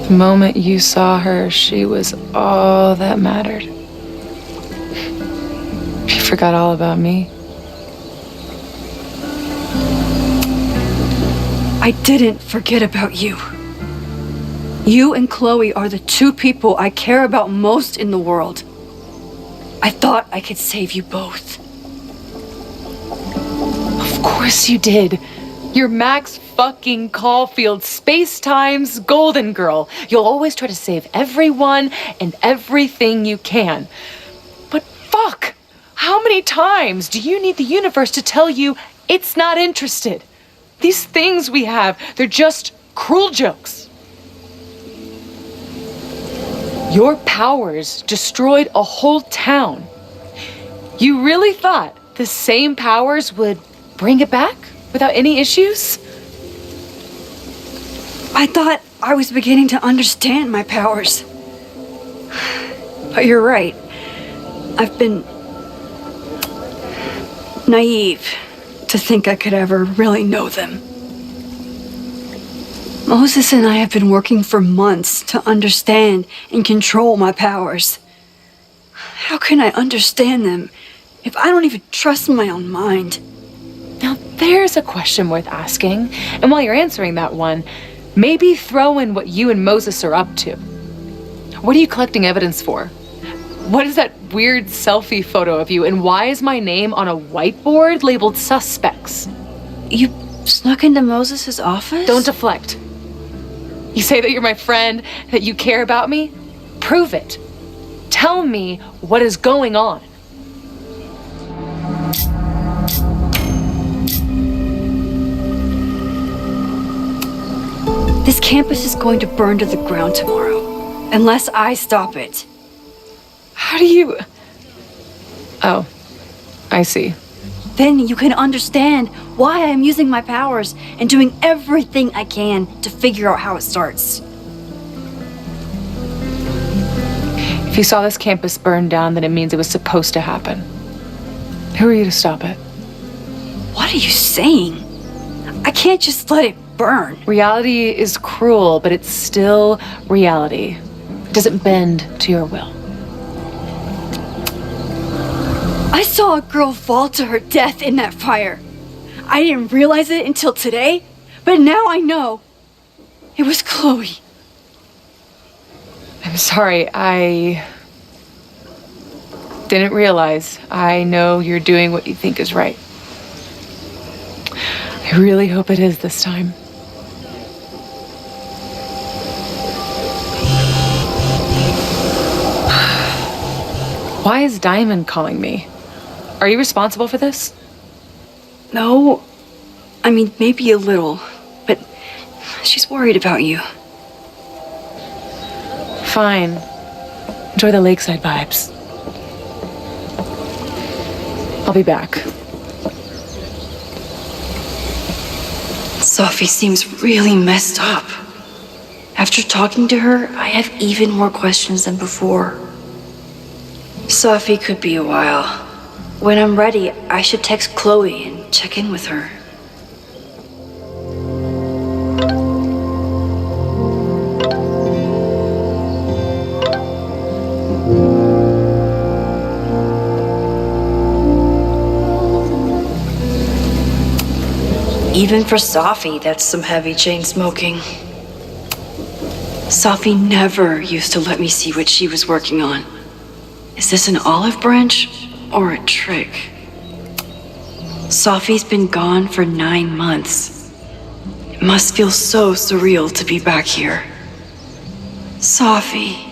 The moment you saw her, she was all that mattered. She forgot all about me. I didn't forget about you. You and Chloe are the two people I care about most in the world. I thought I could save you both. Of course you did. You're Max fucking Caulfield, Space-Time's golden girl. You'll always try to save everyone and everything you can. But fuck! How many times do you need the universe to tell you it's not interested? These things we have, they're just cruel jokes. Your powers destroyed a whole town. You really thought the same powers would bring it back without any issues? I thought I was beginning to understand my powers. But you're right. I've been naive to think I could ever really know them. Moses and I have been working for months to understand and control my powers. How can I understand them if I don't even trust my own mind? Now there's a question worth asking, and while you're answering that one, maybe throw in what you and Moses are up to. What are you collecting evidence for? What is that weird selfie photo of you, and why is my name on a whiteboard labeled suspects? You snuck into Moses' office? Don't deflect. You say that you're my friend, that you care about me? Prove it. Tell me what is going on. This campus is going to burn to the ground tomorrow, unless I stop it. How do you... Oh, I see. Then you can understand why I am using my powers and doing everything I can to figure out how it starts. If you saw this campus burn down, then it means it was supposed to happen. Who are you to stop it? What are you saying? I can't just let it burn. Reality is cruel, but it's still reality. It doesn't bend to your will. I saw a girl fall to her death in that fire. I didn't realize it until today, but now I know. It was Chloe. I'm sorry, I didn't realize. I know you're doing what you think is right. I really hope it is this time. Why is Diamond calling me? Are you responsible for this? No. I mean, maybe a little. But she's worried about you. Fine. Enjoy the lakeside vibes. I'll be back. Sophie seems really messed up. After talking to her, I have even more questions than before. Sophie could be a while. When I'm ready, I should text Chloe and check in with her. Even for Sophie, that's some heavy chain smoking. Sophie never used to let me see what she was working on. Is this an olive branch or a trick? Sophie's been gone for 9 months. It must feel so surreal to be back here. Sophie.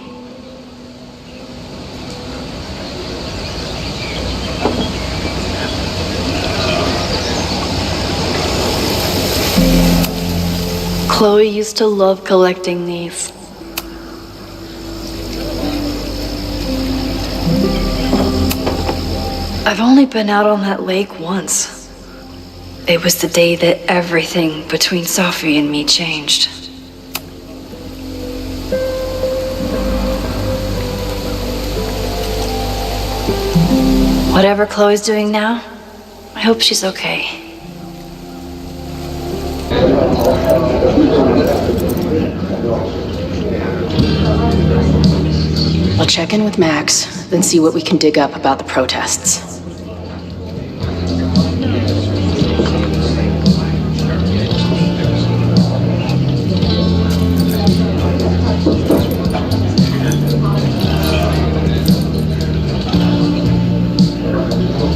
Chloe used to love collecting these. I've only been out on that lake once. It was the day that everything between Sophie and me changed. Whatever Chloe's doing now, I hope she's okay. I'll check in with Max, then see what we can dig up about the protests.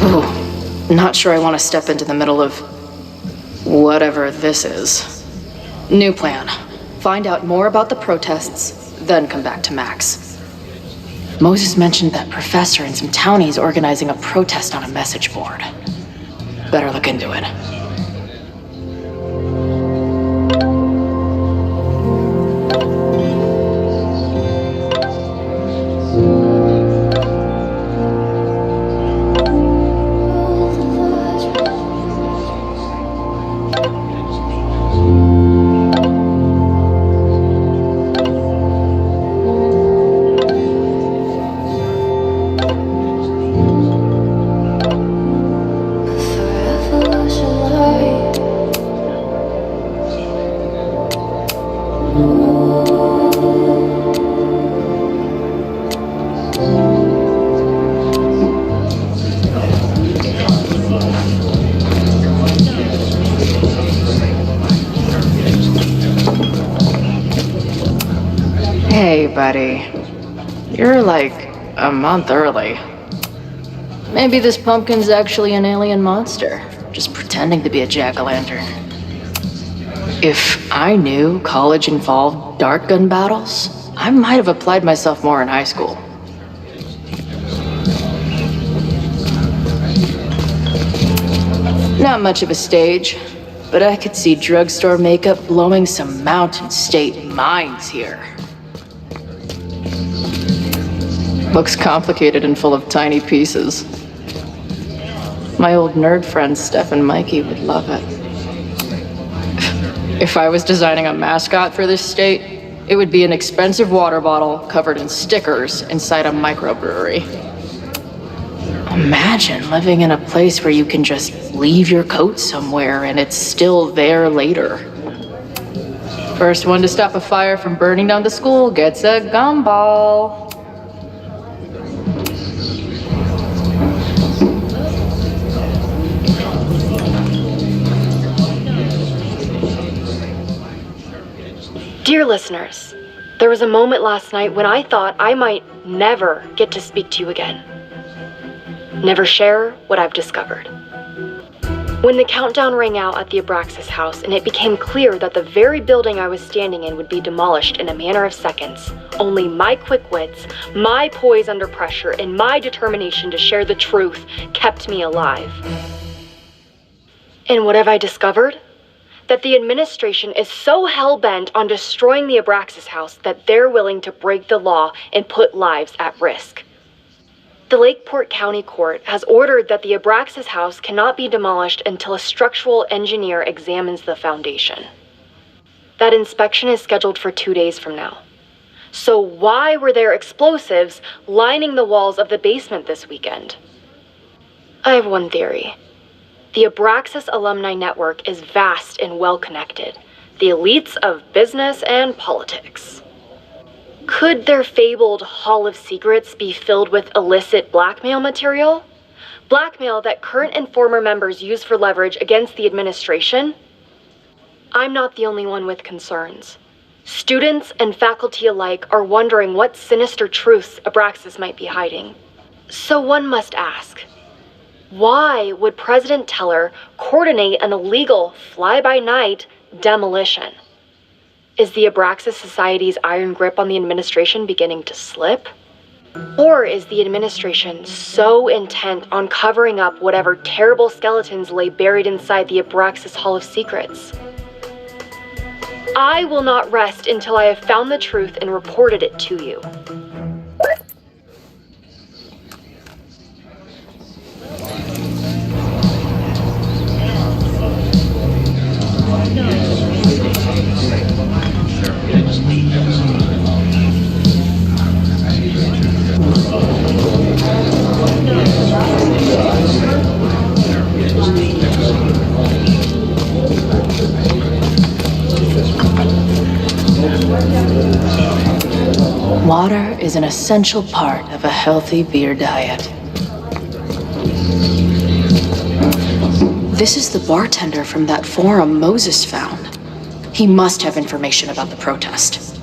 Ooh, not sure I want to step into the middle of whatever this is. New plan. Find out more about the protests, then come back to Max. Moses mentioned that professor and some townies organizing a protest on a message board. Better look into it. Hey, buddy. You're like a month early. Maybe this pumpkin's actually an alien monster, just pretending to be a jack-o'-lantern. If I knew college involved dart gun battles, I might have applied myself more in high school. Not much of a stage, but I could see drugstore makeup blowing some Mountain State minds here. Looks complicated and full of tiny pieces. My old nerd friends Steph and Mikey would love it. If I was designing a mascot for this state, it would be an expensive water bottle covered in stickers inside a microbrewery. Imagine living in a place where you can just leave your coat somewhere and it's still there later. First one to stop a fire from burning down the school gets a gumball. Dear listeners, there was a moment last night when I thought I might never get to speak to you again. Never share what I've discovered. When the countdown rang out at the Abraxas house and it became clear that the very building I was standing in would be demolished in a matter of seconds, only my quick wits, my poise under pressure, and my determination to share the truth kept me alive. And what have I discovered? That the administration is so hell-bent on destroying the Abraxas house that they're willing to break the law and put lives at risk. The Lakeport County Court has ordered that the Abraxas house cannot be demolished until a structural engineer examines the foundation. That inspection is scheduled for 2 days from now. So why were there explosives lining the walls of the basement this weekend? I have one theory. The Abraxas alumni network is vast and well-connected. The elites of business and politics. Could their fabled Hall of Secrets be filled with illicit blackmail material? Blackmail that current and former members use for leverage against the administration? I'm not the only one with concerns. Students and faculty alike are wondering what sinister truths Abraxas might be hiding. So one must ask, why would President Teller coordinate an illegal fly-by-night demolition? Is the Abraxas Society's iron grip on the administration beginning to slip? Or is the administration so intent on covering up whatever terrible skeletons lay buried inside the Abraxas Hall of Secrets? I will not rest until I have found the truth and reported it to you. Water is an essential part of a healthy beer diet. This is the bartender from that forum Moses found. He must have information about the protest.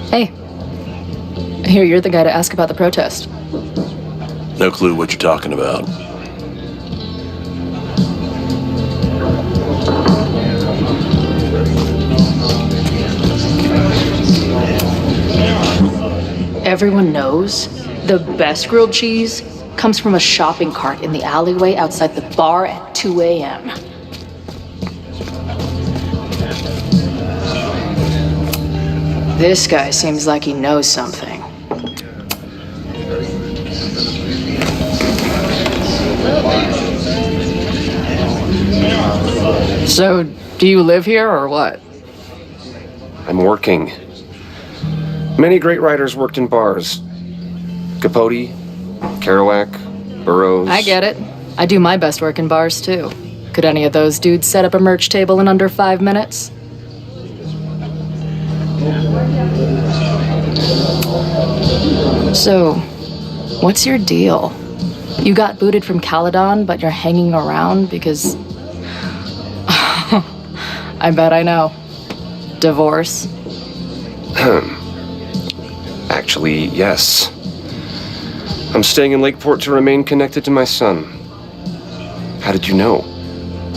Hey, I hear you're the guy to ask about the protest. No clue what you're talking about. Everyone knows the best grilled cheese comes from a shopping cart in the alleyway outside the bar at 2 a.m. This guy seems like he knows something. So, do you live here or what? I'm working. Many great writers worked in bars. Capote, Kerouac, Burroughs. I get it. I do my best work in bars too. Could any of those dudes set up a merch table in under 5 minutes? So, what's your deal? You got booted from Caledon, but you're hanging around because... I bet I know. Divorce? Actually, yes. I'm staying in Lakeport to remain connected to my son. How did you know?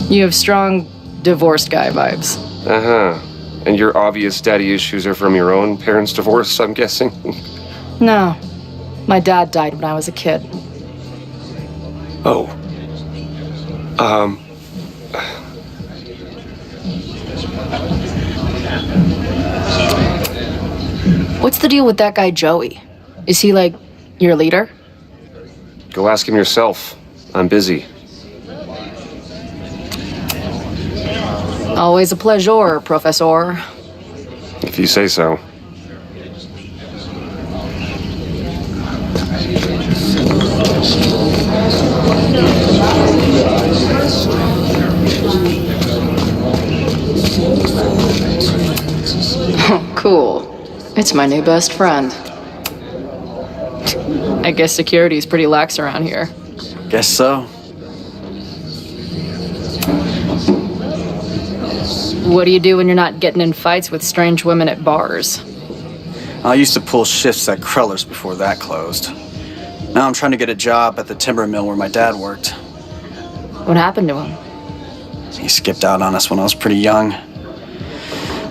You have strong divorced guy vibes. Uh-huh. And your obvious daddy issues are from your own parents' divorce, I'm guessing? No. My dad died when I was a kid. Oh. What's the deal with that guy Joey? Is he like your leader? Go ask him yourself. I'm busy. Always a pleasure, Professor. If you say so. Oh, cool. It's my new best friend. I guess security's pretty lax around here. Guess so. What do you do when you're not getting in fights with strange women at bars? I used to pull shifts at Kreller's before that closed. Now I'm trying to get a job at the timber mill where my dad worked. What happened to him? He skipped out on us when I was pretty young.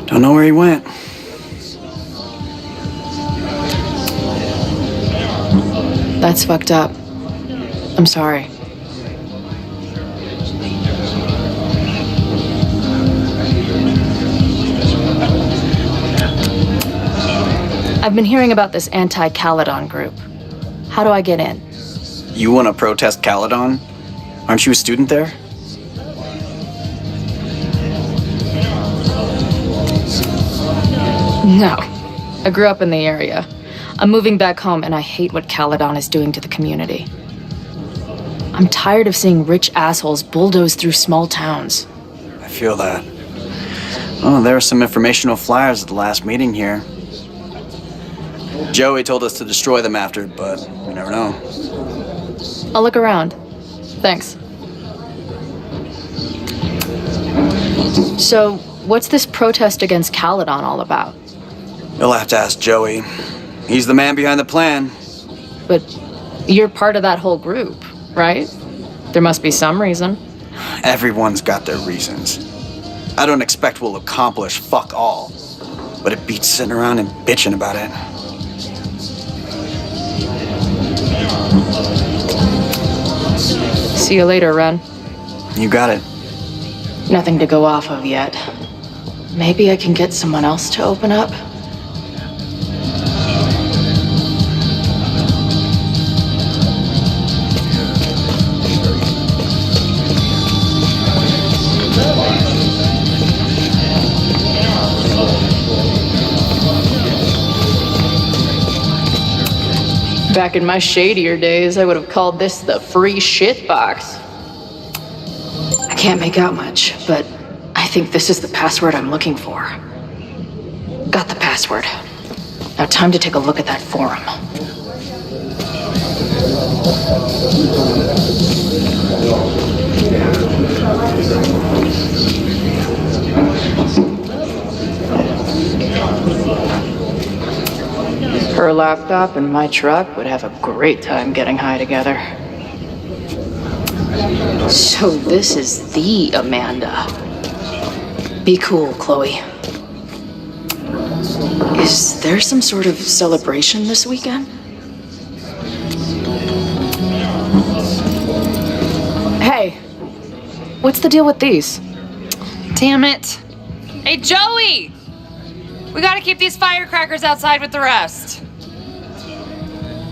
Don't know where he went. That's fucked up. I'm sorry. I've been hearing about this anti-Caledon group. How do I get in? You want to protest Caledon? Aren't you a student there? No. I grew up in the area. I'm moving back home, and I hate what Caledon is doing to the community. I'm tired of seeing rich assholes bulldoze through small towns. I feel that. Oh, there were some informational flyers at the last meeting here. Joey told us to destroy them after, but you never know. I'll look around. Thanks. So, what's this protest against Caledon all about? You'll have to ask Joey. He's the man behind the plan. But you're part of that whole group, right? There must be some reason. Everyone's got their reasons. I don't expect we'll accomplish fuck all, but it beats sitting around and bitching about it. See you later, Ren. You got it. Nothing to go off of yet. Maybe I can get someone else to open up? Back in my shadier days, I would have called this the free shit box. I can't make out much, but I think this is the password I'm looking for. Got the password. Now time to take a look at that forum. Her laptop and my truck would have a great time getting high together. So this is the Amanda. Be cool, Chloe. Is there some sort of celebration this weekend? Hey, what's the deal with these? Damn it. Hey, Joey! We gotta keep these firecrackers outside with the rest.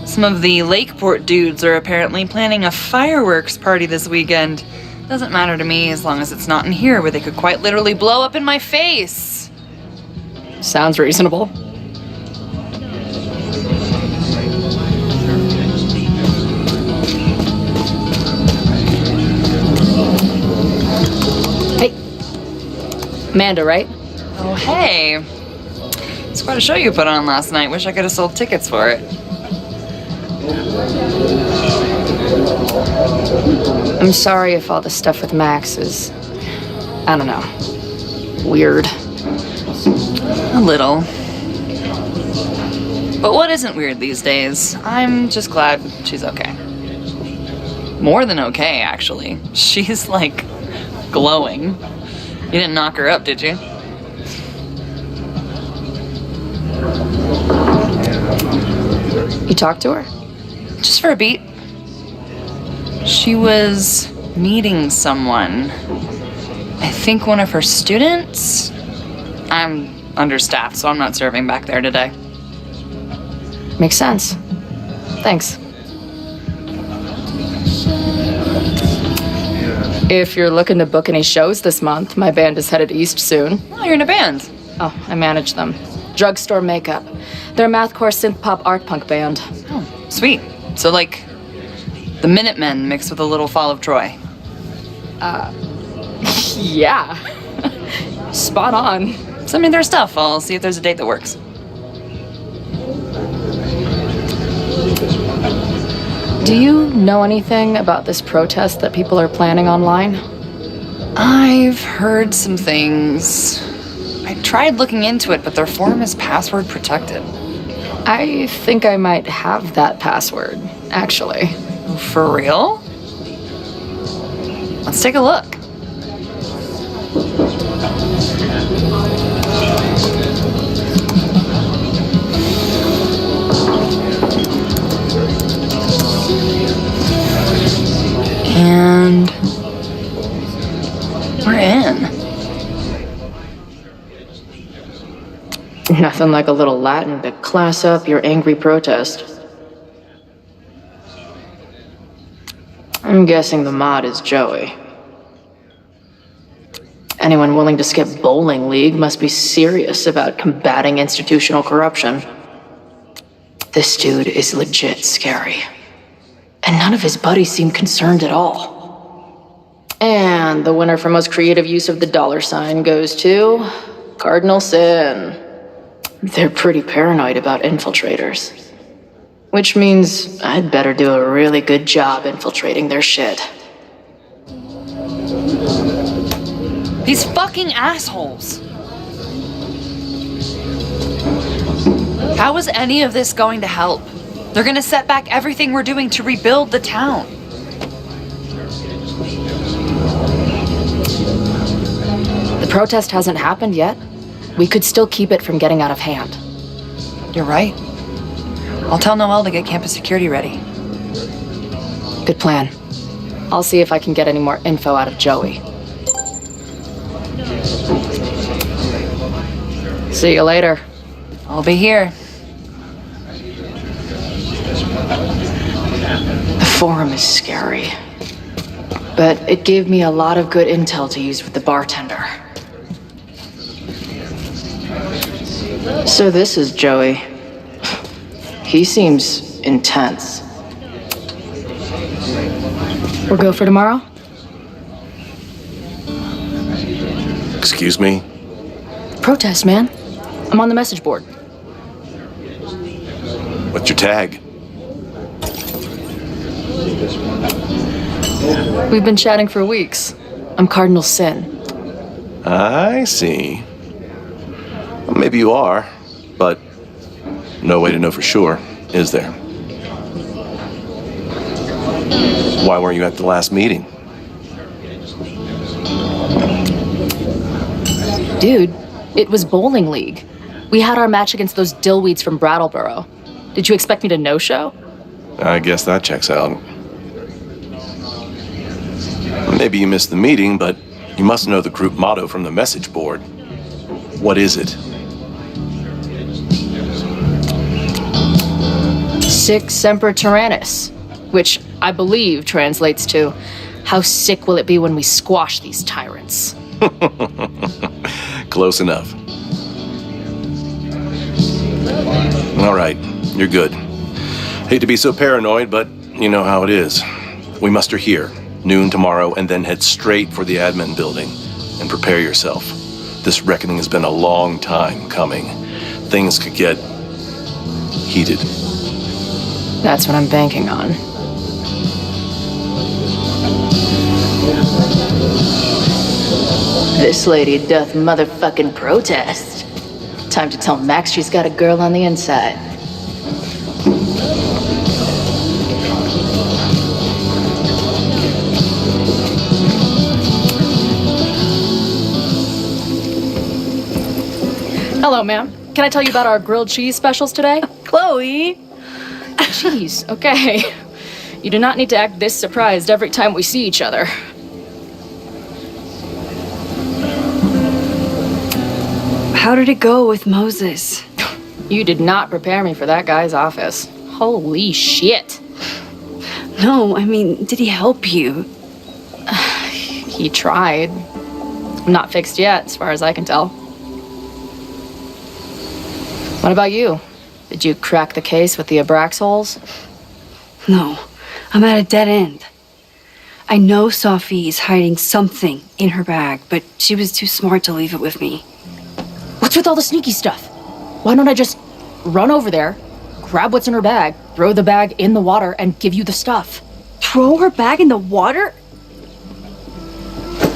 Some of the Lakeport dudes are apparently planning a fireworks party this weekend. Doesn't matter to me as long as it's not in here where they could quite literally blow up in my face. Sounds reasonable. Hey, Amanda, right? Oh, hey. It's quite a show you put on last night. Wish I could have sold tickets for it. I'm sorry if all the stuff with Max is, I don't know, weird. A little. But what isn't weird these days? I'm just glad she's okay. More than okay, actually. She's, like, glowing. You didn't knock her up, did you? You talked to her? Just for a beat. She was meeting someone. I think one of her students? I'm understaffed, so I'm not serving back there today. Makes sense. Thanks. If you're looking to book any shows this month, my band is headed east soon. Oh, you're in a band? Oh, I manage them. Drugstore Makeup. They're a mathcore synth-pop art punk band. Oh, sweet. So, like, the Minutemen mixed with a little Fall of Troy. Yeah. Spot on. Send me their stuff. I'll see if there's a date that works. Do you know anything about this protest that people are planning online? I've heard some things. I tried looking into it, but their forum is password protected. I think I might have that password, actually. For real? Let's take a look. And we're in. Nothing like a little Latin to class up your angry protest. I'm guessing the mod is Joey. Anyone willing to skip bowling league must be serious about combating institutional corruption. This dude is legit scary. And none of his buddies seem concerned at all. And the winner for most creative use of the $sign goes to Cardinal Sin. They're pretty paranoid about infiltrators. Which means I'd better do a really good job infiltrating their shit. These fucking assholes. How is any of this going to help? They're gonna set back everything we're doing to rebuild the town. The protest hasn't happened yet. We could still keep it from getting out of hand. You're right. I'll tell Noelle to get campus security ready. Good plan. I'll see if I can get any more info out of Joey. See you later. I'll be here. The forum is scary. But it gave me a lot of good intel to use with the bartender. So this is Joey. He seems intense. We're go for tomorrow? Excuse me? Protest, man. I'm on the message board. What's your tag? We've been chatting for weeks. I'm Cardinal Sin. I see. Well, maybe you are, but no way to know for sure, is there? Why weren't you at the last meeting? Dude, it was bowling league. We had our match against those dillweeds from Brattleboro. Did you expect me to no-show? I guess that checks out. Maybe you missed the meeting, but you must know the group motto from the message board. What is it? Sic semper tyrannis, which I believe translates to, how sick will it be when we squash these tyrants? Close enough. All right, you're good. Hate to be so paranoid, but you know how it is. We muster here, noon tomorrow, and then head straight for the admin building. And prepare yourself. This reckoning has been a long time coming. Things could get heated. That's what I'm banking on. This lady doth motherfucking protest. Time to tell Max she's got a girl on the inside. Hello, ma'am. Can I tell you about our grilled cheese specials today? Chloe! Jeez, okay. You do not need to act this surprised every time we see each other. How did it go with Moses? You did not prepare me for that guy's office. Holy shit. No, I mean, did he help you? He tried. Not fixed yet, as far as I can tell. What about you? Did you crack the case with the Abraxholes? No, I'm at a dead end. I know Sophie is hiding something in her bag, but she was too smart to leave it with me. What's with all the sneaky stuff? Why don't I just run over there, grab what's in her bag, throw the bag in the water, and give you the stuff? Throw her bag in the water?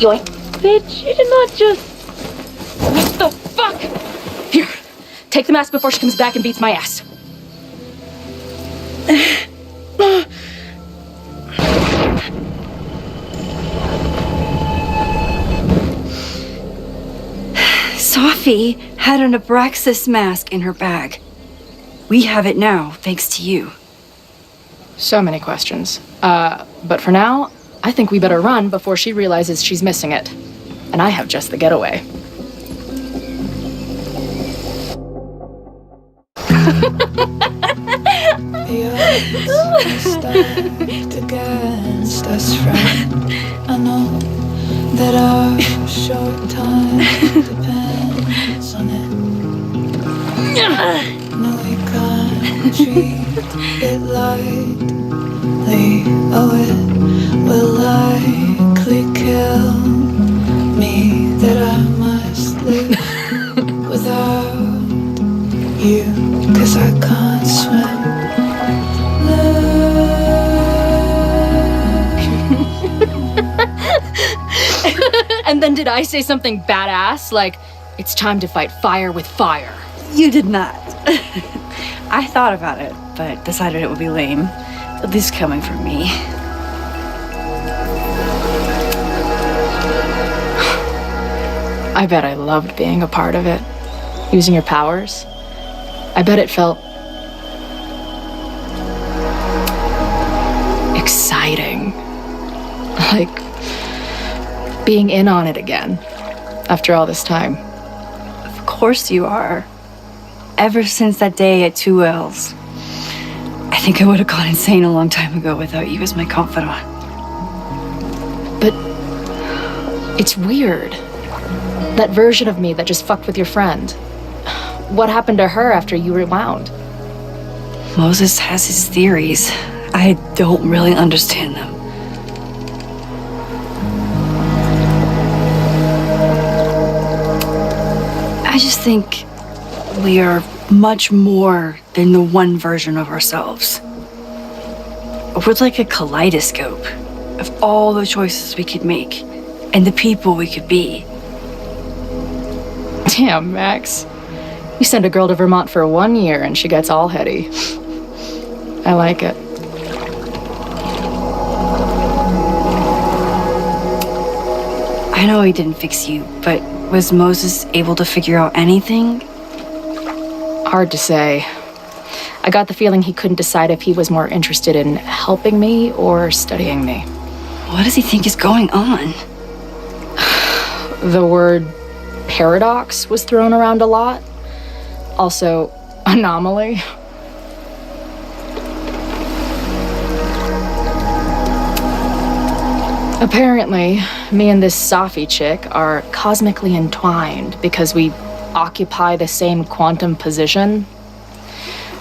Yoink. Bitch, you did not just... What the fuck? Here, take the mask before she comes back and beats my ass. Sophie had an Abraxas mask in her bag. We have it now, thanks to you. So many questions. But for now, I think we better run before she realizes she's missing it. And I have just the getaway. Against us, friend. I know that our short time depends on it. No, we can't treat it lightly. Oh, it will likely kill me that I must live without you, 'cause I can't swim. And then did I say something badass? Like, it's time to fight fire with fire. You did not. I thought about it, but decided it would be lame. At least coming from me. I bet I loved being a part of it. Using your powers. I bet it felt exciting. Like being in on it again after all this time. Of course you are. Ever since that day at 2L's. I think I would have gone insane a long time ago without you as my confidant. But it's weird. That version of me that just fucked with your friend. What happened to her after you rewound? Moses has his theories. I don't really understand them. I just think we are much more than the one version of ourselves. We're like a kaleidoscope of all the choices we could make and the people we could be. Damn, Max. You send a girl to Vermont for 1 year and she gets all heady. I like it. I know he didn't fix you, but was Moses able to figure out anything? Hard to say. I got the feeling he couldn't decide if he was more interested in helping me or studying me. What does he think is going on? The word paradox was thrown around a lot. Also, anomaly. Apparently, me and this Safi chick are cosmically entwined because we occupy the same quantum position.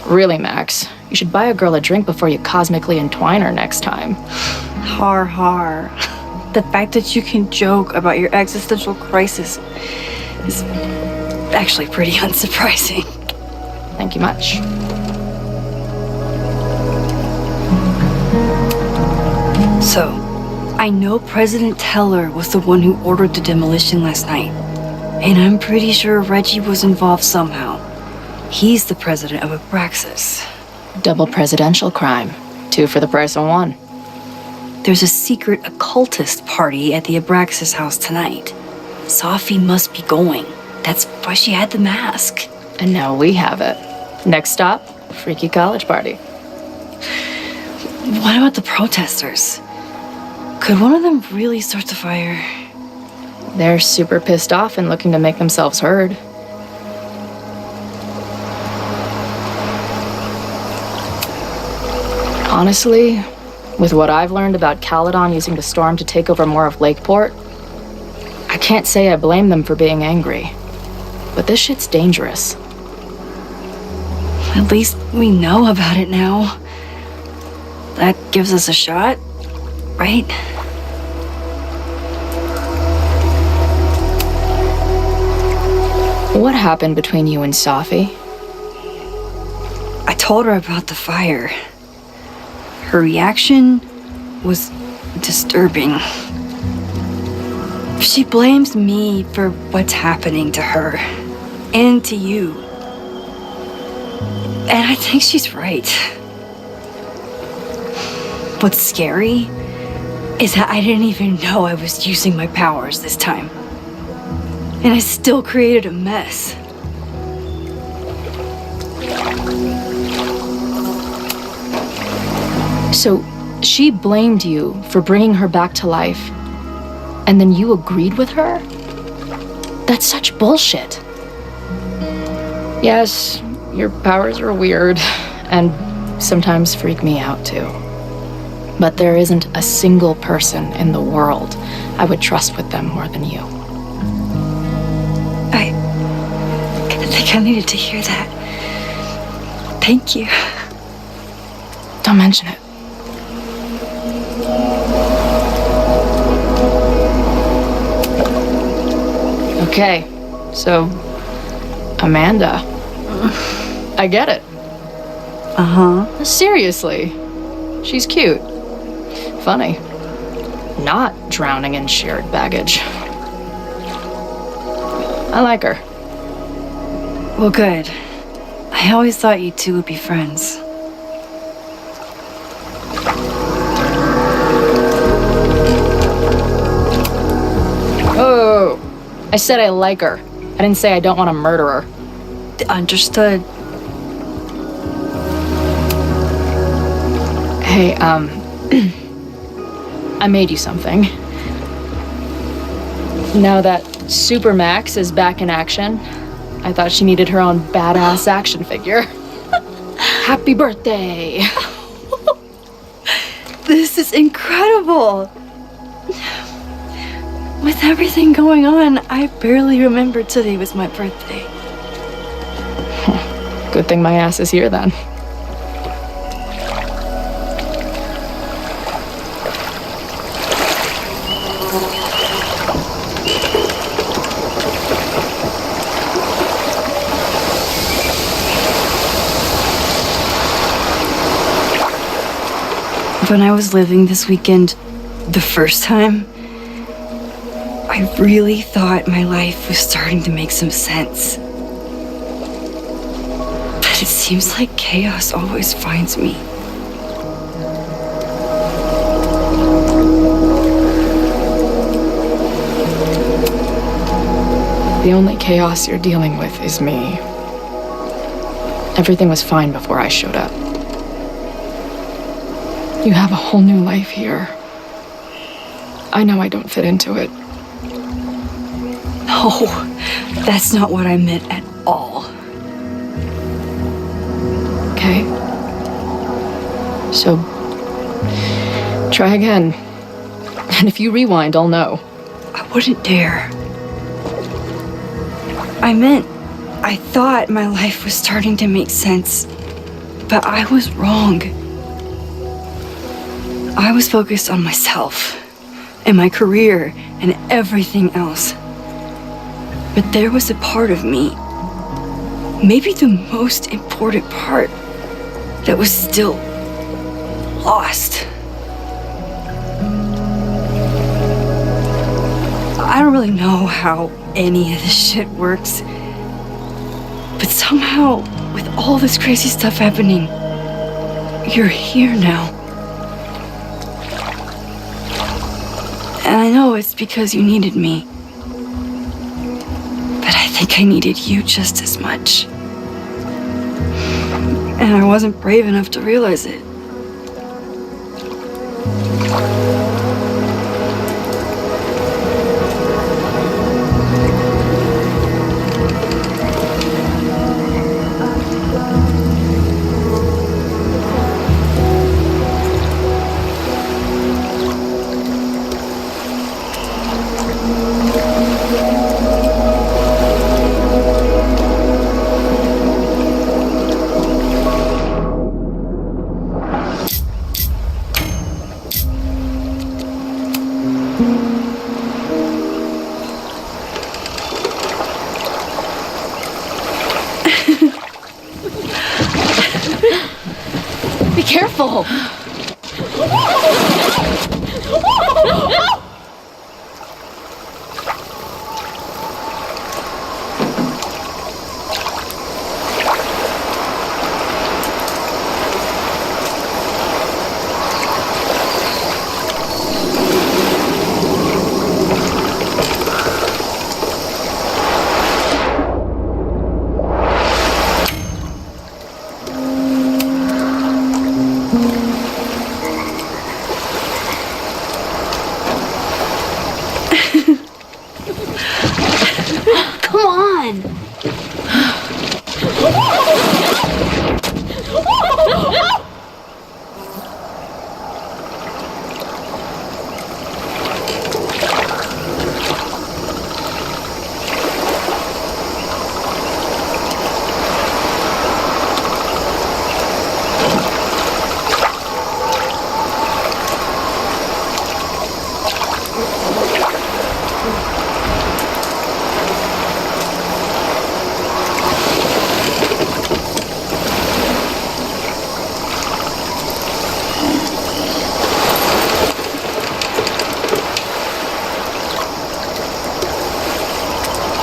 Really, Max, you should buy a girl a drink before you cosmically entwine her next time. Har har. The fact that you can joke about your existential crisis is actually pretty unsurprising. Thank you much. So, I know President Teller was the one who ordered the demolition last night. And I'm pretty sure Reggie was involved somehow. He's the president of Abraxas. Double presidential crime. 2 for the price of 1. There's a secret occultist party at the Abraxas house tonight. Sophie must be going. That's why she had the mask. And now we have it. Next stop, freaky college party. What about the protesters? Could one of them really start the fire? They're super pissed off and looking to make themselves heard. Honestly, with what I've learned about Caledon using the storm to take over more of Lakeport, I can't say I blame them for being angry. But this shit's dangerous. At least we know about it now. That gives us a shot, right? What happened between you and Safi? I told her about the fire. Her reaction was disturbing. She blames me for what's happening to her and to you. And I think she's right. What's scary is that I didn't even know I was using my powers this time. And I still created a mess. So she blamed you for bringing her back to life, and then you agreed with her? That's such bullshit. Yes, your powers are weird, and sometimes freak me out too. But there isn't a single person in the world I would trust with them more than you. I think I needed to hear that. Thank you. Don't mention it. Okay, so Amanda. I get it. Uh-huh. Seriously. She's cute. Funny. Not drowning in shared baggage. I like her. Well, good. I always thought you two would be friends. Oh, I said I like her. I didn't say I don't want to murder her. Understood. Hey, I made you something. Now that Super Max is back in action, I thought she needed her own badass action figure. Happy birthday! This is incredible! With everything going on, I barely remembered today was my birthday. Good thing my ass is here then. When I was living this weekend, the first time, I really thought my life was starting to make some sense. But it seems like chaos always finds me. The only chaos you're dealing with is me. Everything was fine before I showed up. You have a whole new life here. I know I don't fit into it. No, that's not what I meant at all. Okay. So, try again. And if you rewind, I'll know. I wouldn't dare. I thought my life was starting to make sense, but I was wrong. I was focused on myself and my career and everything else. But there was a part of me, maybe the most important part, that was still lost. I don't really know how any of this shit works, but somehow, with all this crazy stuff happening, you're here now. And I know it's because you needed me. But I think I needed you just as much. And I wasn't brave enough to realize it. Be careful!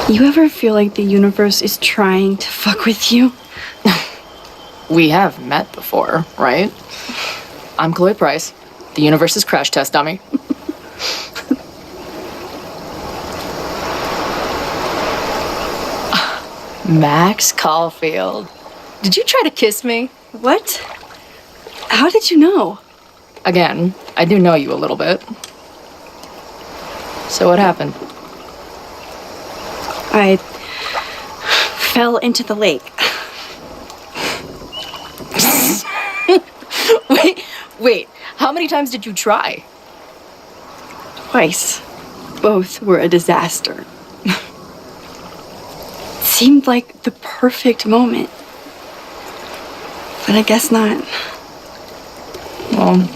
You ever feel like the universe is trying to fuck with you? We have met before, right? I'm Chloe Price, the universe's crash test dummy. Max Caulfield. Did you try to kiss me? What? How did you know? Again, I do know you a little bit. So what happened? I fell into the lake. Wait, how many times did you try? Twice. Both were a disaster. Seemed like the perfect moment. But I guess not. Well,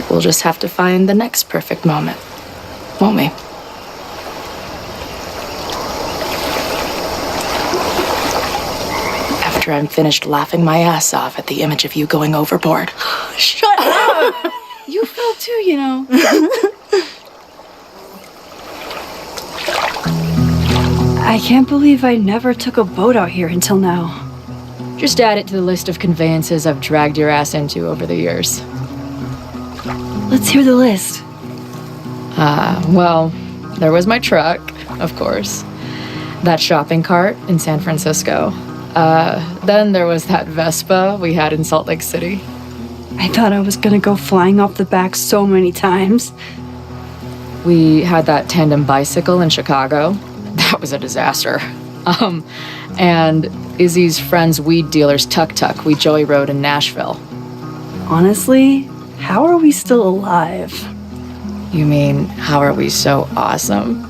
we'll just have to find the next perfect moment, won't we? After I'm finished laughing my ass off at the image of you going overboard. Shut up! You fell too, you know. I can't believe I never took a boat out here until now. Just add it to the list of conveyances I've dragged your ass into over the years. Let's hear the list. Well, there was my truck, of course. That shopping cart in San Francisco. Then there was that Vespa we had in Salt Lake City. I thought I was gonna go flying off the back so many times. We had that tandem bicycle in Chicago. That was a disaster. And Izzy's friend's weed dealer's tuk-tuk we joey rode in Nashville. Honestly, how are we still alive? You mean, how are we so awesome?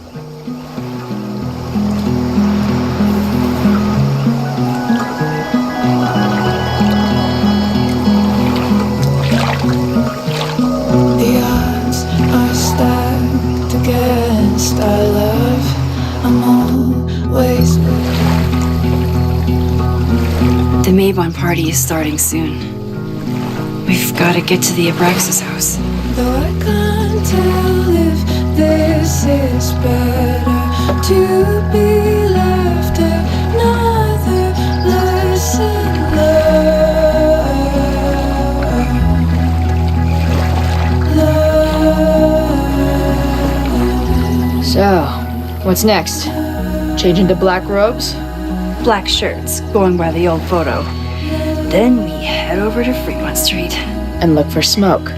The odds are stacked against our love. I'm always The Mabon party is starting soon. We've got to get to the Abraxas house. though I can't tell if this is better to be left another lesson learned. So, what's next? Change into black robes? Black shirts, going by the old photo. Then we head over to Fremont Street. And look for smoke.